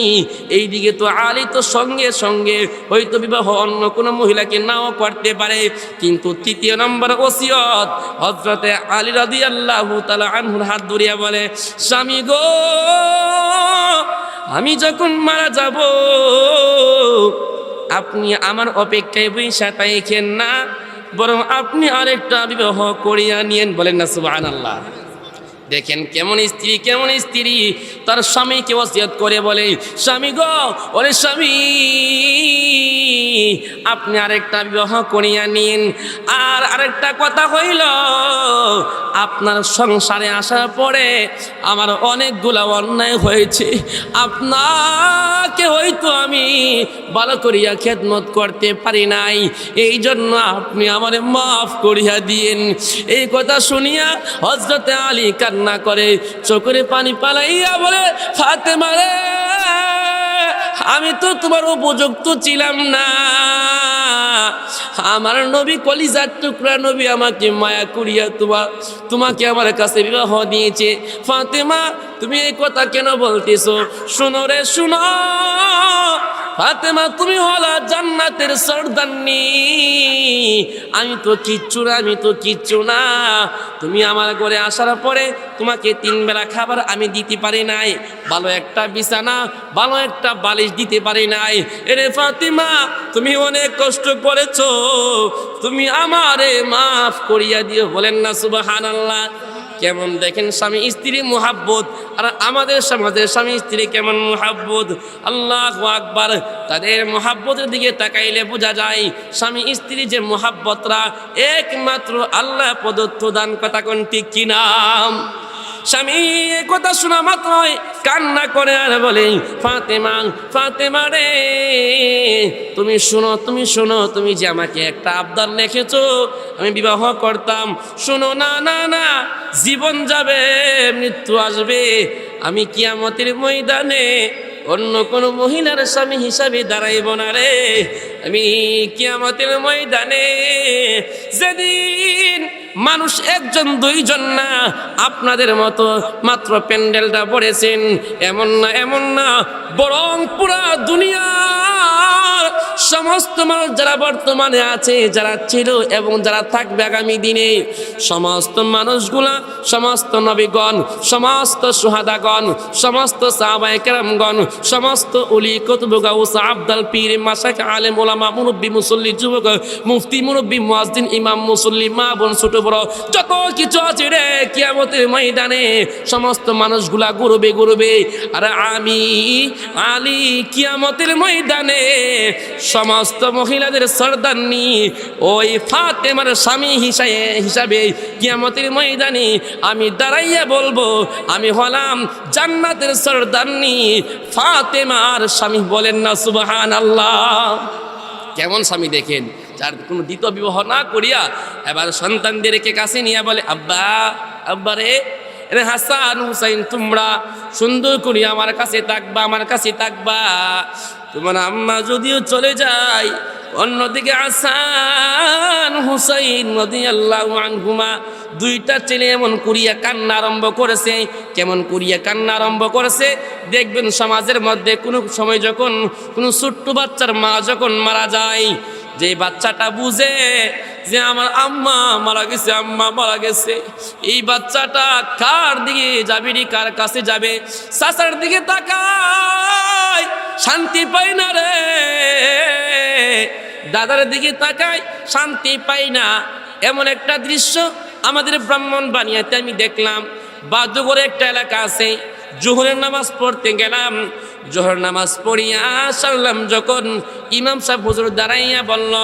এইদিকে তো আলী তো সঙ্গে সঙ্গে হয়তো বিবাহ অন্য কোনো মহিলাকে নাও করতে পারে, কিন্তু 3 নম্বর ওসিয়ত হযরতে আলী রাদিয়াল্লাহু তাআলা আনহুর হাত ধরিয়া বলে, স্বামী গো, আমি যখন মারা যাব আপনি আমার অপেক্ষায় বৈশা থাকেন না, বরং আপনি আরেকটা বিবাহ করিয়া নিয়েন। বলেন না সুবহানাল্লাহ। দেখেন কেমন স্ত্রী তার স্বামীকে ওসিয়ত করে বলে, স্বামী গো, ওরে স্বামী, আপনি আরেকটা বিবাহ করিয়া নিন। আর আরেকটা কথা হইল, আপনার সংসারে আসার পরে আমার অনেকগুলা অন্যায় হয়েছে, আপনাকে হয়তো আমি ভালো করিয়া খেদমত করতে পারি নাই, এই জন্য আপনি আমারে মাফ করিয়া দিয়েন। এই কথা শুনিয়া হযরতে আলী কান্না করে, চোখের পানি পালাইয়া বলে, ফাতেমা রে, আমি তো তোমার উপযুক্ত ছিলাম না, আমার নবী কলিজার টুকরা নবী আমাকে মায়া করিয়া তোমাকে আমার কাছে বিবাহ দিয়েছে। ফাতেমা, তুমি এই কথা কেন বলতেছো? শুনো রে, শুনো, ফাতেমা, তুমি হলা জান্নাতের সরদারনি, আমি তো কিচ্ছু না, আমি তো কিচ্ছু না। তুমি আমার ঘরে আসার পরে তোমাকে 3 বেলা খাবার আমি দিতে পারি নাই, ভালো একটা বিছানা, ভালো একটা বালিশ দিতে পারি নাই। এরে ফাতিমা, তুমি অনেক কষ্ট করেছো, তুমি আমারে মাফ করিয়া দিও। বলেন না সুবহানাল্লাহ। কেমন দেখেন স্বামী স্ত্রী মুহাব্বত, আর আমাদের সমাজের স্বামী স্ত্রী কেমন মুহাব্বত। আল্লাহু আকবার। তাদের মুহাব্বতের দিকে তাকাইলে বোঝা যায় স্বামী স্ত্রী যে মুহাব্বতরা একমাত্র আল্লাহ প্রদত্ত দান। কথা কোন ঠিক কিনা? স্বামী এই কথা শোনা মাত্রই কান্না করে আর বলে, ফাতেমা, ফাতেমা রে, তুমি শোনো, তুমি শোনো, তুমি যে আমাকে একটা আবদার লিখেছো আমি বিবাহ করতাম, শোনো না, না না, জীবন যাবে, মৃত্যু আসবে, আমি কিয়ামতের ময়দানে অন্য কোনো মহিলার স্বামী হিসাবে দাঁড়াইব না রে। আমি কিয়ামতের ময়দানে যেদিন মানুষ 1 2 জন না, আপনাদের মতো মাত্র প্যান্ডেলটা পড়েছেন এমন না, এমন না, বরং পুরা দুনিয়ার সমস্ত মানুষ যারা বর্তমানে আছে, যারা ছিল এবং যারা থাকবে আগামী দিনে, সমস্ত মানুষগুলা, সমস্ত নবীগণ, সমস্ত সুহাদাগণ, সমস্ত সাহাবায়ে কেরামগণ, সমস্ত উলি কুতুব গাউস আবদাল পীর মাশায়েখ আলেম ওলামা মুরব্বি মুসল্লি যুবক মুফতি মুরব্বি মুয়াজ্জিন ইমাম মুসল্লি মা বোন ছোট বড় যত কিছু আছে রে, কিয়ামতের ময়দানে সমস্ত মানুষগুলা ঘুরবে ঘুরবে। আর আমি আলী কিয়ামতের ময়দানে সমস্ত মহিলাদের সরদারনি ওই ফাতেমার স্বামী হিসাবে কিয়ামতের ময়দানে আমি দাঁড়াইয়া বলবো, আমি হলাম জান্নাতের সরদারনি ফাতেমার স্বামী। বলেন না সুবহানাল্লাহ। কেমন স্বামী দেখেন, যার কোনো দ্বিতীয় বিবাহ না করিয়া এবার সন্তানদেরকে কাছে নিয়ে বলে, আব্বা, আব্বা রে, হাসান হুসাইন তোমরা সুন্দর করে আমার কাছে থাকবা, আমার কাছে থাকবা। তোমার আম্মা যদিও চলে যায়, অন্যদিকে হাসান হুসাইন রাদিয়াল্লাহু আনহুমা 2টা ছেলে এমন করিয়া কান্না আরম্ভ করেছে। কেমন করিয়া কান্না আরম্ভ করেছে দেখবেন, সমাজের মধ্যে কোনো সময় যখন কোনো ছোট্ট বাচ্চার মা যখন মারা যায়, যে বাচ্চাটা বুঝে যে আমার আম্মা মারা গেছে, আম্মা মারা গেছে, এই বাচ্চাটা কার দিকে যাবে রে, কার কাছে যাবে? চাচার দিকে তাকায়, শান্তি পাই না রে। দাদার দিকে তাকায়, শান্তি পাই না। এমন একটা দৃশ্য আমাদের ব্রাহ্মণবাড়িয়াতে আমি দেখলাম। বাদুগরে একটা এলাকা আছে, জোহরের নামাজ পড়তে গেলাম, জোহর নামাজ পড়িয়া সারলাম যখন, ইমাম সাহেব হুজুর দাঁড়াইয়া বলল,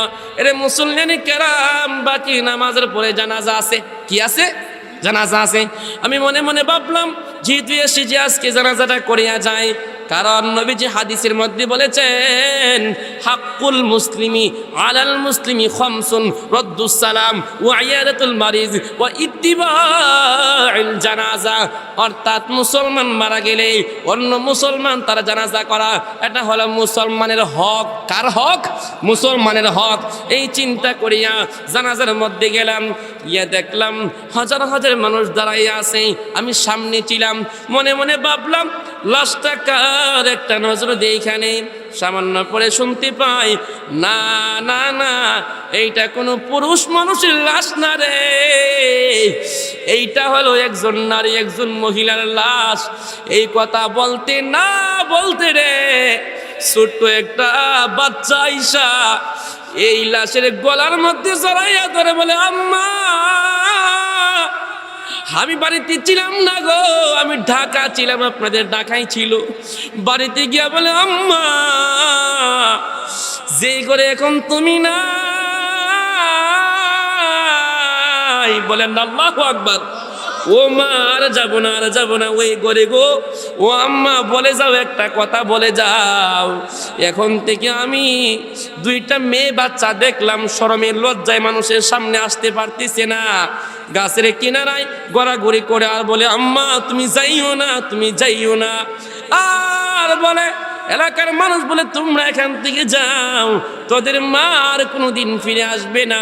এরে মুসল্লিয়ানি কেরাম, বাকি নামাজের পরে জানাজা আছে। কি আছে? জানাজা আছে। আমি মনে মনে ভাবলাম, যেহেতু এসে যে আজকে জানাজাটা করিয়া যায়, কারণ নবীজি হাদিসের মধ্যে বলেছেন, হাক্কুল মুসলিমি আলাল মুসলিমি খামসুন, রদ্দুস সালাম ওয়া ইয়াদাতুল মারিজ ওয়া ইত্তিবাউল জানাজা। অর্থাৎ মুসলমান মারা গেলে অন্য মুসলমান তার জানাজা করা, এটা হলো মুসলমানের হক। কার হক? মুসলমানের হক। এই চিন্তা করিয়া জানাজার মধ্যে গেলাম, গিয়ে দেখলাম হাজার হাজার মানুষ দাঁড়াইয়া আছে, আমি সামনে ছিলাম। মনে মনে ভাবলাম, লাশটা কার? একটা নজর দেই এখানে, সামান্য পরে শুনতে পাই, না না না, এইটা কোনো পুরুষ মানুষের লাশ না রে, এইটা হলো একজন নারী, একজন মহিলার লাশ। এই কথা বলতে না বলতে রে, ছোট্ট একটা বাচ্চা আইসা এই লাশের গলার মধ্যে জড়াইয়া ধরে বলে, আম্মা, আমি বাড়িতে ছিলাম না গো, আমি ঢাকা ছিলাম, আপনাদের ঢাকায় ছিল। বাড়িতে গিয়া বলে, আম্মা, যে করে এখন তুমি নাই। বলেন আল্লাহু আকবার। ও মা, আর যাবো না, আর যাবো না ওই ঘরে গো। ও আম্মা, বলে যাও, একটা কথা বলে যাও, এখন থেকে আমি 2টা মেয়ে বাচ্চা দেখলাম, শরমের লজ্জায় মানুষের সামনে আসতে পারতেছে না, গাছের কিনারায় গড়াগড়ি করে আর বলে, আম্মা তুমি যাইও না, তুমি যাইও না। আর বলে, এলাকার মানুষ বলে তোমরা এখান থেকে যাও, তোদের মা আর কোনোদিন ফিরে আসবে না।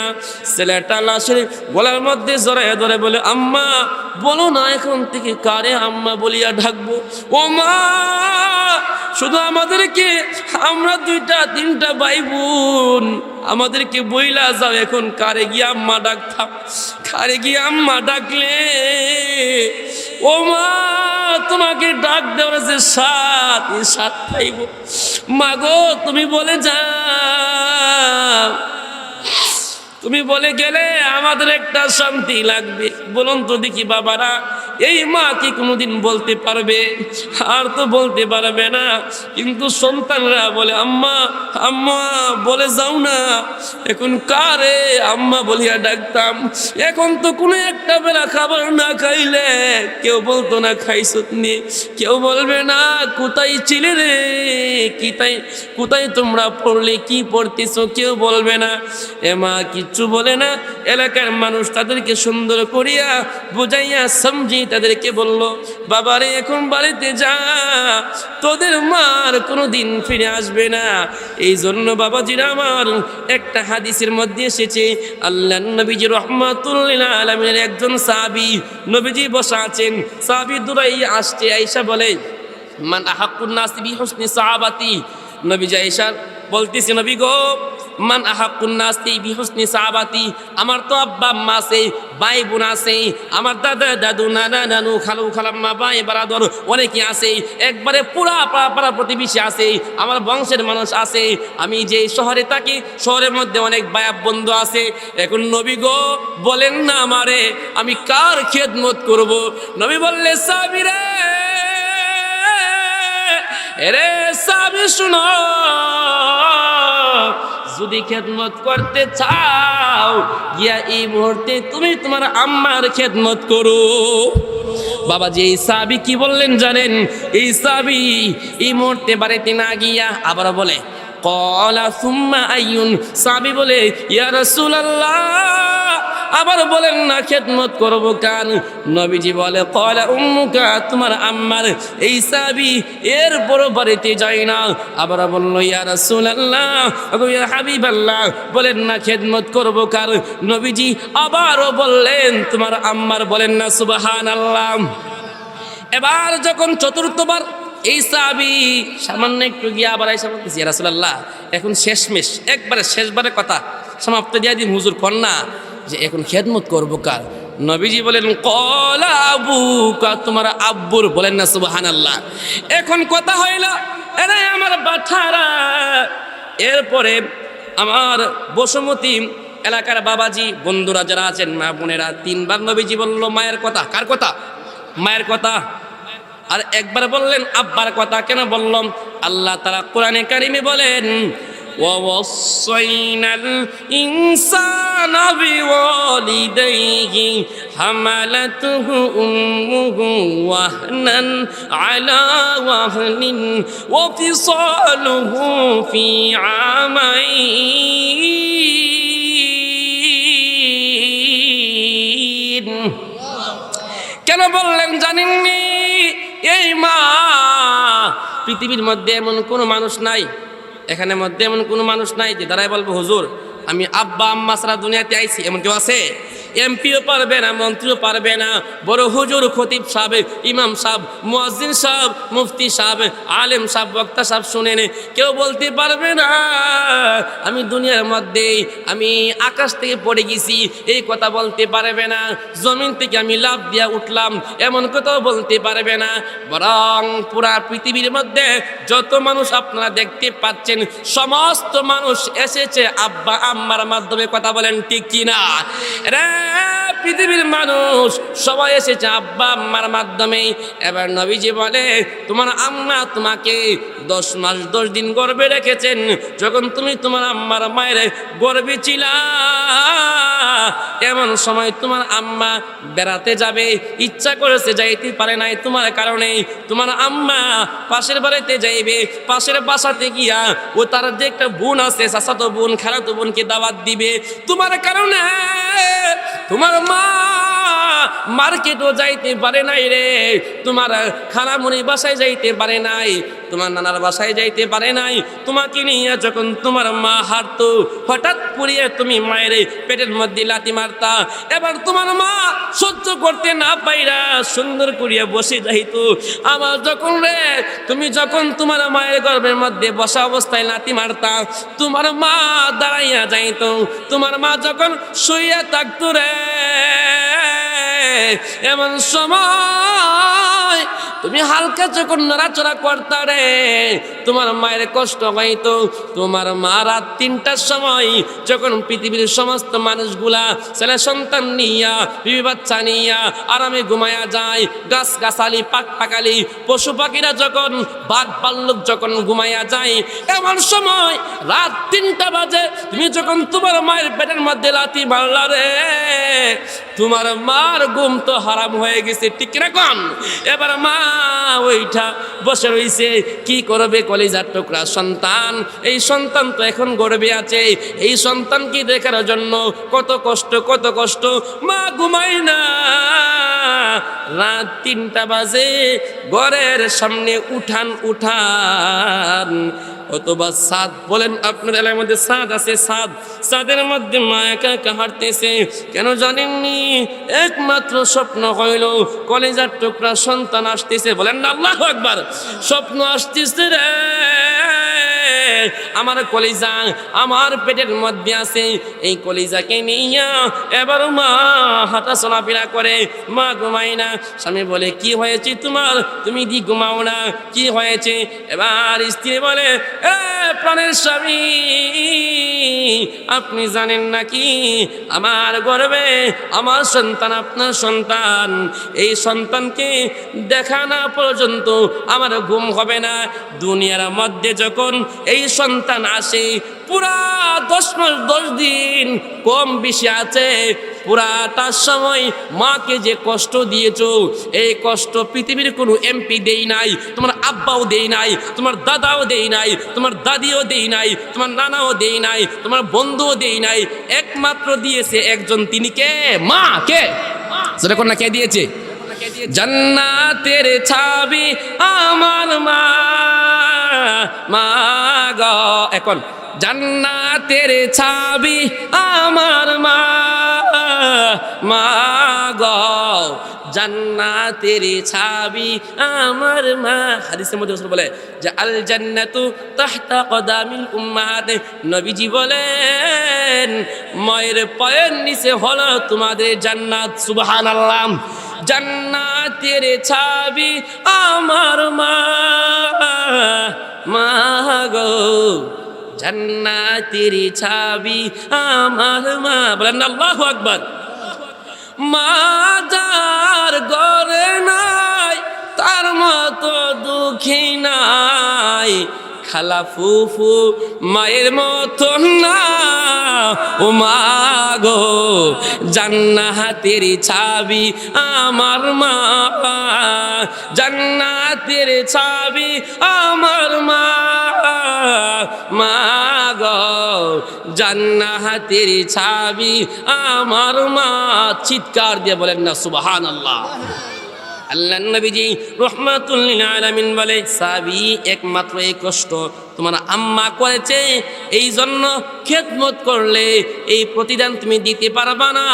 ছেলেটা লাশের গলার মধ্যে জড়াইয়া ধরে বলে, আম্মা বলো না এখন থেকে কারে আম্মা বলিয়া ডাকবো? ও মা, শুধু আমাদেরকে, আমরা 2-3টা ভাই বোন, আমাদেরকে বইলা যাও এখন কারে গিয়ে আম্মা ডাকতাম, কারে গিয়ে আম্মা ডাকলে ও মা তোমাকে ডাক দেওয়ার যে সাত পাইব। মাগো তুমি বলে যাও, তুমি বলে গেলে আমাদের একটা শান্তি লাগবে। বলুন তো দেখি বাবারা, এই মা কি কোনোদিন বলতে পারবে? আর তো বলতে পারবে না। কিন্তু সন্তানরা বলে, আম্মা আম্মা বলে যাও না, এখন কারে আম্মা বলিয়া ডাকতাম। এখন তো কোনো একটা বেলা খাবার না খাইলে কেউ বলতো না খাইছত নি, কেউ বলবে না কোথায় ছিলে রে, কোথায় তোমরা পড়লে, কি পড়তেছো, কেউ বলবে না। এ মা কিচ্ছু বলে না। এলাকার মানুষ তাদেরকে সুন্দর করিয়া বুঝাইয়া সমঝি তাদেরকে বলল, বাবারে এখন বাড়িতে যা, তোদের মার কোনো দিন ফিরে আসবে না। এই জন্য বাবাজিরা আমার, একটা হাদিসের মধ্যে এসেছে, আল্লাহ নবীজি রাহমাতুল লিল আলামিনের একজন সাহাবী, নবীজি বসা আছেন, সাহাবী দূরাই আসছে, আয়েশা বলে, মান আহাক্কুন নাসি বিহুসনি সাহাবাতি। নবীজি আয়েশা বলতেছে, নবী গো, মান আহাক্কুন নাসি বিহুসনি সাহাবাতি, আমার তো আব্বা আম্মা আছে, ভাই বোন আছে, আমার দাদা দাদু নানা নানু খালু খালাম্মা ভাই বারাদর অনেকে আছে, একবারে পুরা পাড়া প্রতিবেশী আছে, আমার বংশের মানুষ আছে। আমি যে শহরে থাকি, শহরের মধ্যে অনেক ভাই বন্ধু আছে। এখন নবী গো বলেন না আমারে, আমি কার খেদমত করব? নবী বললে, সাহাবী রে, এরে সাহাবী শুনো, যদি খেদমত করতে চাও, গিয়া এই মুহূর্তে তুমি তোমার আম্মার খেদমত করো। বাবাজি এই সাহাবী কি বললেন জানেন? এই সাহাবী এই মুহূর্তে বাড়িতে না গিয়া আবার বলে, ক্বালা সুম্মা আইয়ুন, সাহাবী বলে, ইয়া রাসূলুল্লাহ, আবার বলেন না খেদমত করব কার? নবীজি বলে, ক্বালা উম্মুকা, তোমার আম্মার। এই সাহাবী এরপর বাড়িতে যায় না, আবার বলল, ইয়া রাসূলুল্লাহ, ইয়া হাবিবাল্লাহ, বলেন না খেদমত করব কার? নবীজি আবারও বললেন, তোমার আম্মার। বলেন না সুবহানাল্লাহ। এবার যখন চতুর্থবার এই সাহাবী সামান্য একটু গিয়ে আবার আয়েশা বলতেছে, ইয়া রাসূলুল্লাহ, এখন শেষমেশ, একবারে শেষবারের কথা সমাপ্ত দিয়া দিন হুজুর, কন্যা যে এখন খেদমত করবো কার? নবীজি বলেন, ক্বালা আবুকা, তোমার আব্বুর। বলেন না সুবহানাল্লাহ। এখন কথা হইল, এরে আমার বাঠারা, এরপরে আমার বসুমতী এলাকার বাবাজি বন্ধুরা যারা আছেন, মা বোনেরা, 3বার নবীজি বলল মায়ের কথা। কার কথা? মায়ের কথা। আর একবার বললেন আব্বার কথা। কেন বললাম? আল্লাহ তাআলা কোরআনে কারিমে বলেন, ووصينا الإنسان بوالديه حملته أمه وهنا على وهن وفصاله في عامين। কেন বললেন জানেননি? এই মা, পৃথিবীর মধ্যে এমন কোনো মানুষ নাই, এখানে মধ্যে এমন কোনো মানুষ নাই যে দাঁড়ায় বলবো, হুজুর আমি আব্বা আম্মা ছাড়া দুনিয়াতে আইছি। এমন কেউ আছে? এমপিও পারবে না, মন্ত্রীও পারবে না, বড় হুজুর, খতিব সাহেব, ইমাম সাহেব, মুয়াজ্জিন সাহেব, মুফতি সাহেব, আলেম সাহেব, বক্তা সাহেব শুনেন, কেউ বলতে পারবে না আমি দুনিয়ার মধ্যে আমি আকাশ থেকে পড়ে গেছি, এই কথা বলতে পারবে না। জমিন থেকে আমি লাফ দিয়া উঠলাম, এমন কথাও বলতে পারবে না। বরং পুরা পৃথিবীর মধ্যে যত মানুষ আপনারা দেখতে পাচ্ছেন, সমস্ত মানুষ এসেছে আব্বা আম্মার মাধ্যমে। কথা বলেন ঠিক কিনা? পৃথিবীর মানুষ সবাই এসেছে আব্বা আম্মার মাধ্যমে। এবার নবীজি বলে, তোমার আম্মা তোমাকে 10 মাস 10 দিন গর্ভে রেখেছেন। যখন তুমি তোমার আম্মার মায়ের গর্ভে ছিলা, এমন সময় তোমার আম্মা বেড়াতে যাবে, ইচ্ছা করেছে, যাইতে পারে নাই তোমার কারণে। তোমার আম্মা পাশের বাড়িতে যাইবে, পাশের বাসাতে গিয়া ও তার যে একটা বোন আছে, চাচাতো বোন, খালাতো বোনকে দাওয়াত দিবে। তোমার কারণে তোমার মা মার্কেটও যাইতে পারে নাই রে, তোমার খালামুনি বাসায় যাইতে পারে নাই, তোমার নানার বাসায় যাইতে পারে নাই, তোমাকে নিয়ে যখন তোমার মা হাঁটতো হঠাৎ করিয়া তুমি মায়ের পেটের মধ্যে লাথি মারতা, এবার তোমার মা সহ্য করতে না পাইরা সুন্দর করিয়া বসে যাইতো। আমার যখন রে তুমি যখন তোমার মায়ের গর্ভের মধ্যে বসা অবস্থায় লাথি মারতা, তোমার মা দাঁড়াইয়া যাইতো, তোমার মা যখন শুইয়া থাকতো রে, এমন সময় তুমি হালকা যখন নড়াচড়া করতা রে, তোমার মায়ের কষ্ট হইতো। তোমার মা রাত 3টার সময় যখন পৃথিবীর সমস্ত মানুষগুলা ছেলে সন্তান নিয়া বিবি বাচ্চা নিয়া আরামে ঘুমায়া যায়, গাছ গাছালি পাক পাকালি পশু পাখিরা যখন বাঘ ভাল্লুক যখন ঘুমায়া যায়, এমন সময় রাত 3টা বাজে তুমি যখন তোমার মায়ের পেটের মধ্যে লাথি মারলা রে, তোমার মার ঘুম তো হারাম হয়ে গেছে, ঠিক রকম। এবার মা ওইটা বসে রইছে, কি করবে? কলিজার টুকরা সন্তান, এই সন্তান তো এখন গর্বে আছে, এই সন্তানকে দেখার জন্য কত কষ্ট কত কষ্ট, মা ঘুমায় না। রাত 3টা বাজে ঘরের সামনে উঠান উঠান অথবা ছাদ বলেন, আপনার এলাকার মধ্যে ছাদ আছে, ছাদের মধ্যে মা একা একা হাঁটতেছে। কেন জানেননি? একমাত্র স্বপ্ন হইল কলেজার টুকরা সন্তান আসতেছে। বলেন না আল্লাহু আকবার। স্বপ্ন আসতেছে রে, আমার কলিজা আমার পেটের মধ্যে আছে, এই কলিজাকে নিয়ে এবার মা হাঁটা চলাফেরা করে, মা ঘুমায় না। স্বামী বলে, কি হয়েছে তোমার? তুমি দি ঘুমাও না, কি হয়েছে? এবার স্ত্রী বলে, এ প্রাণের স্বামী, আপনি জানেন নাকি আমার গর্ভে আমার সন্তান আপনার সন্তান, এই সন্তানকে দেখা না পর্যন্ত আমার ঘুম হবে না। দুনিয়ার মধ্যে যখন এই সন্তান আসে, পুরা 10 মাস 10 দিন কম বেশি আছে, পুরাটার সময় মাকে যে কষ্ট দিয়েছো, এই কষ্ট পৃথিবীর কোনো এমপি দেই নাই, তোমার আব্বাও দেই নাই, তোমার দাদাও দেই নাই, তোমার দাদিও দেই নাই, তোমার নানাও দেই নাই, তোমার বন্ধুও দেই নাই, একমাত্র দিয়েছে একজন, তিনি কে? মা। কে? সেটা কোন না কে দিয়েছে? জান্নাতের ছাবি আমার মা, মা গো। এখন জান্নাতের ছাবি আমার মা, মা গো, জান্নাতের ছাবি আমার মা। হাদিসের মধ্যে রাসূল বলে যে আল জান্নাতু তাহতা কদামিল উম্মাহাত, নবীজি বলেন মায়ের পায়ের নিচে হলো তোমাদের জান্নাত। সুবহানাল্লাহ। জান্নাতের ছাবি আমার মা, মা গো, জান্নাতের ছাবি আমার মা। বলেন আল্লাহু আকবার। মা যার ঘরে নাই তার মতো দুঃখী নাই, খালা ফুফু মায়ের মতো না, ও মা গো, জান্নাতের ছাবি আমার মা, জান্নাতের ছাবি আমার মা, মা গো, জান্নাতের ছাবি আমার মা। চিৎকার দিয়ে বলেন না সুবহানাল্লাহ। আল্লাহ নবীজি রাহমাতুল লিল আলামিন বলে, সাবি একমাত্র এই কষ্ট তোমার আম্মা করেছে, এই জন্য খেদমত করলে এই প্রতিদান তুমি দিতে পারবা না।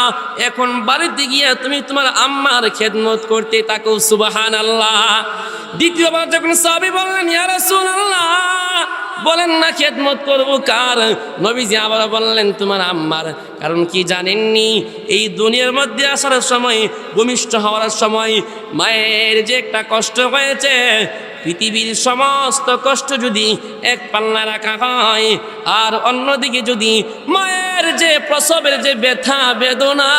এখন বাড়িতে গিয়া তুমি তোমার আম্মার খেদমত করতে থাকো। সুবহানাল্লাহ। দ্বিতীয়বার যখন সাহাবী বললেন, ইয়া রাসূলুল্লাহ, বলেন না খেদমত করব কার? নবীজি আবার বললেন, তোমার আম্মার। কারণ কি জানেননি? এই দুনিয়ার মধ্যে আসার সময়, ভূমিষ্ঠ হওয়ার সময় মায়ের যে একটা কষ্ট হয়েছে, পৃথিবীর সমস্ত কষ্ট যদি এক পাল্লা রাখা হয়, আর অন্যদিকে যদি মায়ের যে প্রসবের যে ব্যথা বেদনা,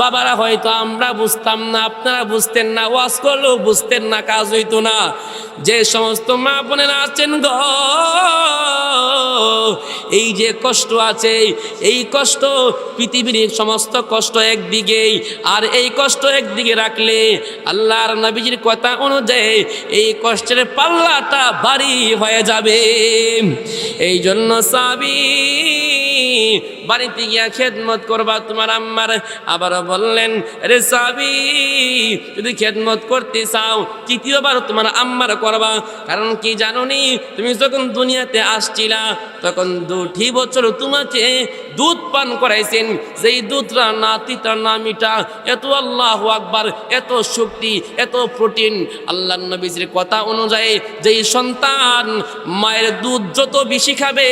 বাবারা হয়তো আমরা বুঝতাম না, আপনারা বুঝতেন না, ওয়াজ করলেও বুঝতেন না, কাজ হইতো না। যে সমস্ত মা বোনেরা আছেন গো, এই যে কষ্ট আছে, এই কষ্ট পৃথিবীর সমস্ত কষ্ট একদিকেই, আর এই কষ্ট একদিকে রাখলে আল্লাহর নবীজির কথা অনুযায়ী এই কষ্টের পাল্লাটা ভারী হয়ে যাবে। এই জন্য সাহাবী বাড়িতে গিয়া খেদমত করবা তোমার আম্মার। আবার বললেন রে সাবি যদি খেদমত করতে চাও তৃতীয়বার তোমার আম্মার করবা। কারণ কি জানোনি, তুমি যখন দুনিয়াতে আসছিলা তখন 2 বছর তোমাকে দুধ পান করাইছেন, যেই দুধটা না তিতা না মিঠা, এত আল্লাহু আকবার, এত শক্তি, এত প্রোটিন। আল্লাহর নবীর কথা অনুযায়ী যেই সন্তান মায়ের দুধ যত বেশি খাবে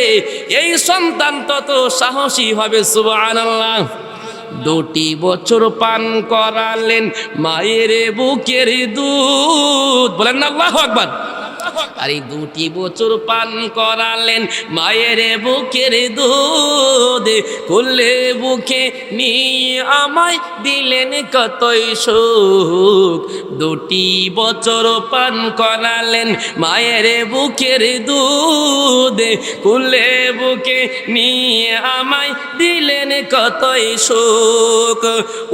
এই সন্তান তত সাহসী হবে। সুবহানাল্লাহ। 2 বছর পান করালেন মায়ের বুকের দুধ, বলেন না আল্লাহু আকবার। আর এই 2 বছর পান করালেন মায়ের বুকের দুধ, কোলে বুকে নিয়ে আমায় দিলেন কতই সুখ। 2 বছর পান করালেন মায়ের বুকের দুধ, কোলে বুকে নিয়ে আমায় দিলেন কতই সুখ।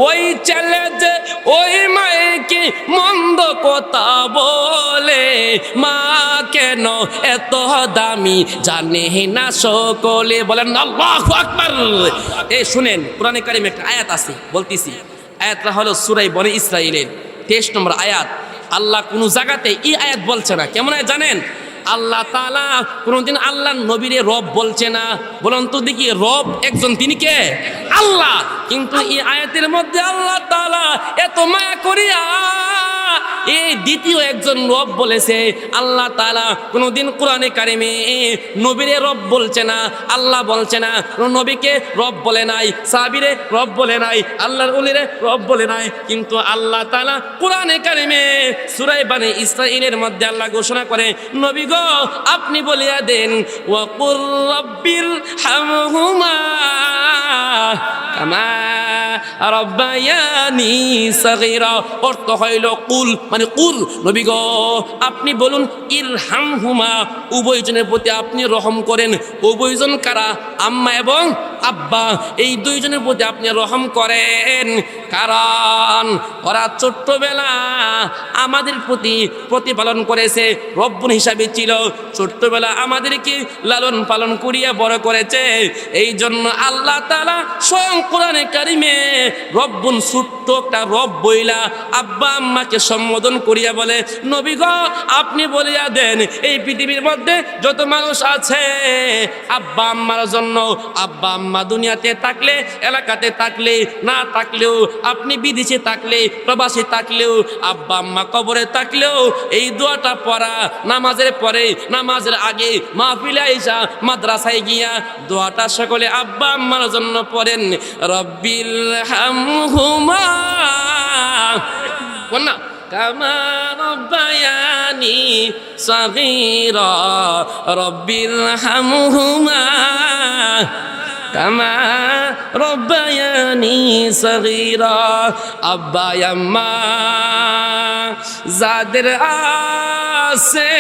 ওই ছেলে যে ওই মায়েকে মন্দ কথা বলে, মা কেন এত দামি জানে না সকলে, বলেন আল্লাহু আকবার। এই শুনেন, কোরআনে কারিমে একটা আয়াত আছে, বলতেছি। আয়াতটা হলো সূরা বনী ইসরাঈলের 23 নম্বর আয়াত। আল্লাহ কোন জায়গাতে এই আয়াত বলছে না। কেমন আয়াত জানেন? আল্লাহ তাআলা কোনদিন আল্লাহর নবীরে রব বলছে না। বলুন তো দেখি, রব একজন, তিনি কে? আল্লাহ। কিন্তু এই আয়াতের মধ্যে আল্লাহ তাআলা এত মায়া করিয়া এই দ্বিতীয় একজন রব বলেছে। আল্লাহ তাআলা কোনদিন কোরআনে কারিমে নবীরে রব বলছে না, আল্লাহ বলছে না, নবীকে রব বলে নাই, সাহাবীরে রব বলে নাই, আল্লাহর ওলিরে রব বলে নাই। কিন্তু আল্লাহ তাআলা কোরআনে কারিমে সূরা বনী ইসরাঈলের মধ্যে আল্লাহ ঘোষণা করে, নবী গো আপনি বলিয়া দেন, ওয়া কুর রাব্বির হামহুমা কামা রাব্বায়ানি সাগীরা। অর্থ হইল কুল মানে কুল, নবী গো আপনি বলুন ইরহামহুমা, উভয়জনের প্রতি আপনি রহম করেন। উভয়জন কারা? আম্মা এবং আব্বা, এই 2 জনের প্রতি আপনি রহম করেন। কারণ ওরা ছোট্টবেলা আমাদের প্রতি প্রতিপালন করেছে, রব্বুন হিসাবে ছিল, ছোট্টবেলা আমাদেরকে লালন পালন করিয়া বড় করেছে। এই জন্য আল্লাহ তাআলা স্বয়ং কোরআনে কারিমে রব্বুন ছোট্ট একটা রব বইলা আব্বা আম্মাকে সম্বোধন করিয়া বলে, নবী গো আপনি বলিয়া দেন এই পৃথিবীর মধ্যে যত মানুষ আছে আব্বা আম্মার জন্য, আব্বা আম্মা দুনিয়াতে থাকলে, এলাকাতে থাকলে, না থাকলেও, আপনি বিদেশে থাকলে, প্রবাসী থাকলেও, আব্বা আম্মা কবরে থাকলেও এই দোয়াটা পড়া, নামাজের পরে, নামাজের আগে, মাহফিলে আইসা, মাদ্রাসায় গিয়া দোয়াটা সকলে আব্বা আম্মার জন্য পড়েন। রব্বিল হামহুমা না কামা রব্বায়ানি সাগীরা, রব্বিল হামহুমা কামা রব্বায়ানি সাগীরা। আব্বা আম্মা যাদের আছে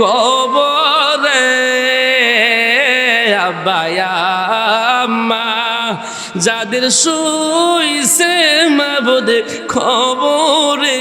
কবরে, আব্বা আম্মা যাদের শুইছে মাবুদ খবরে,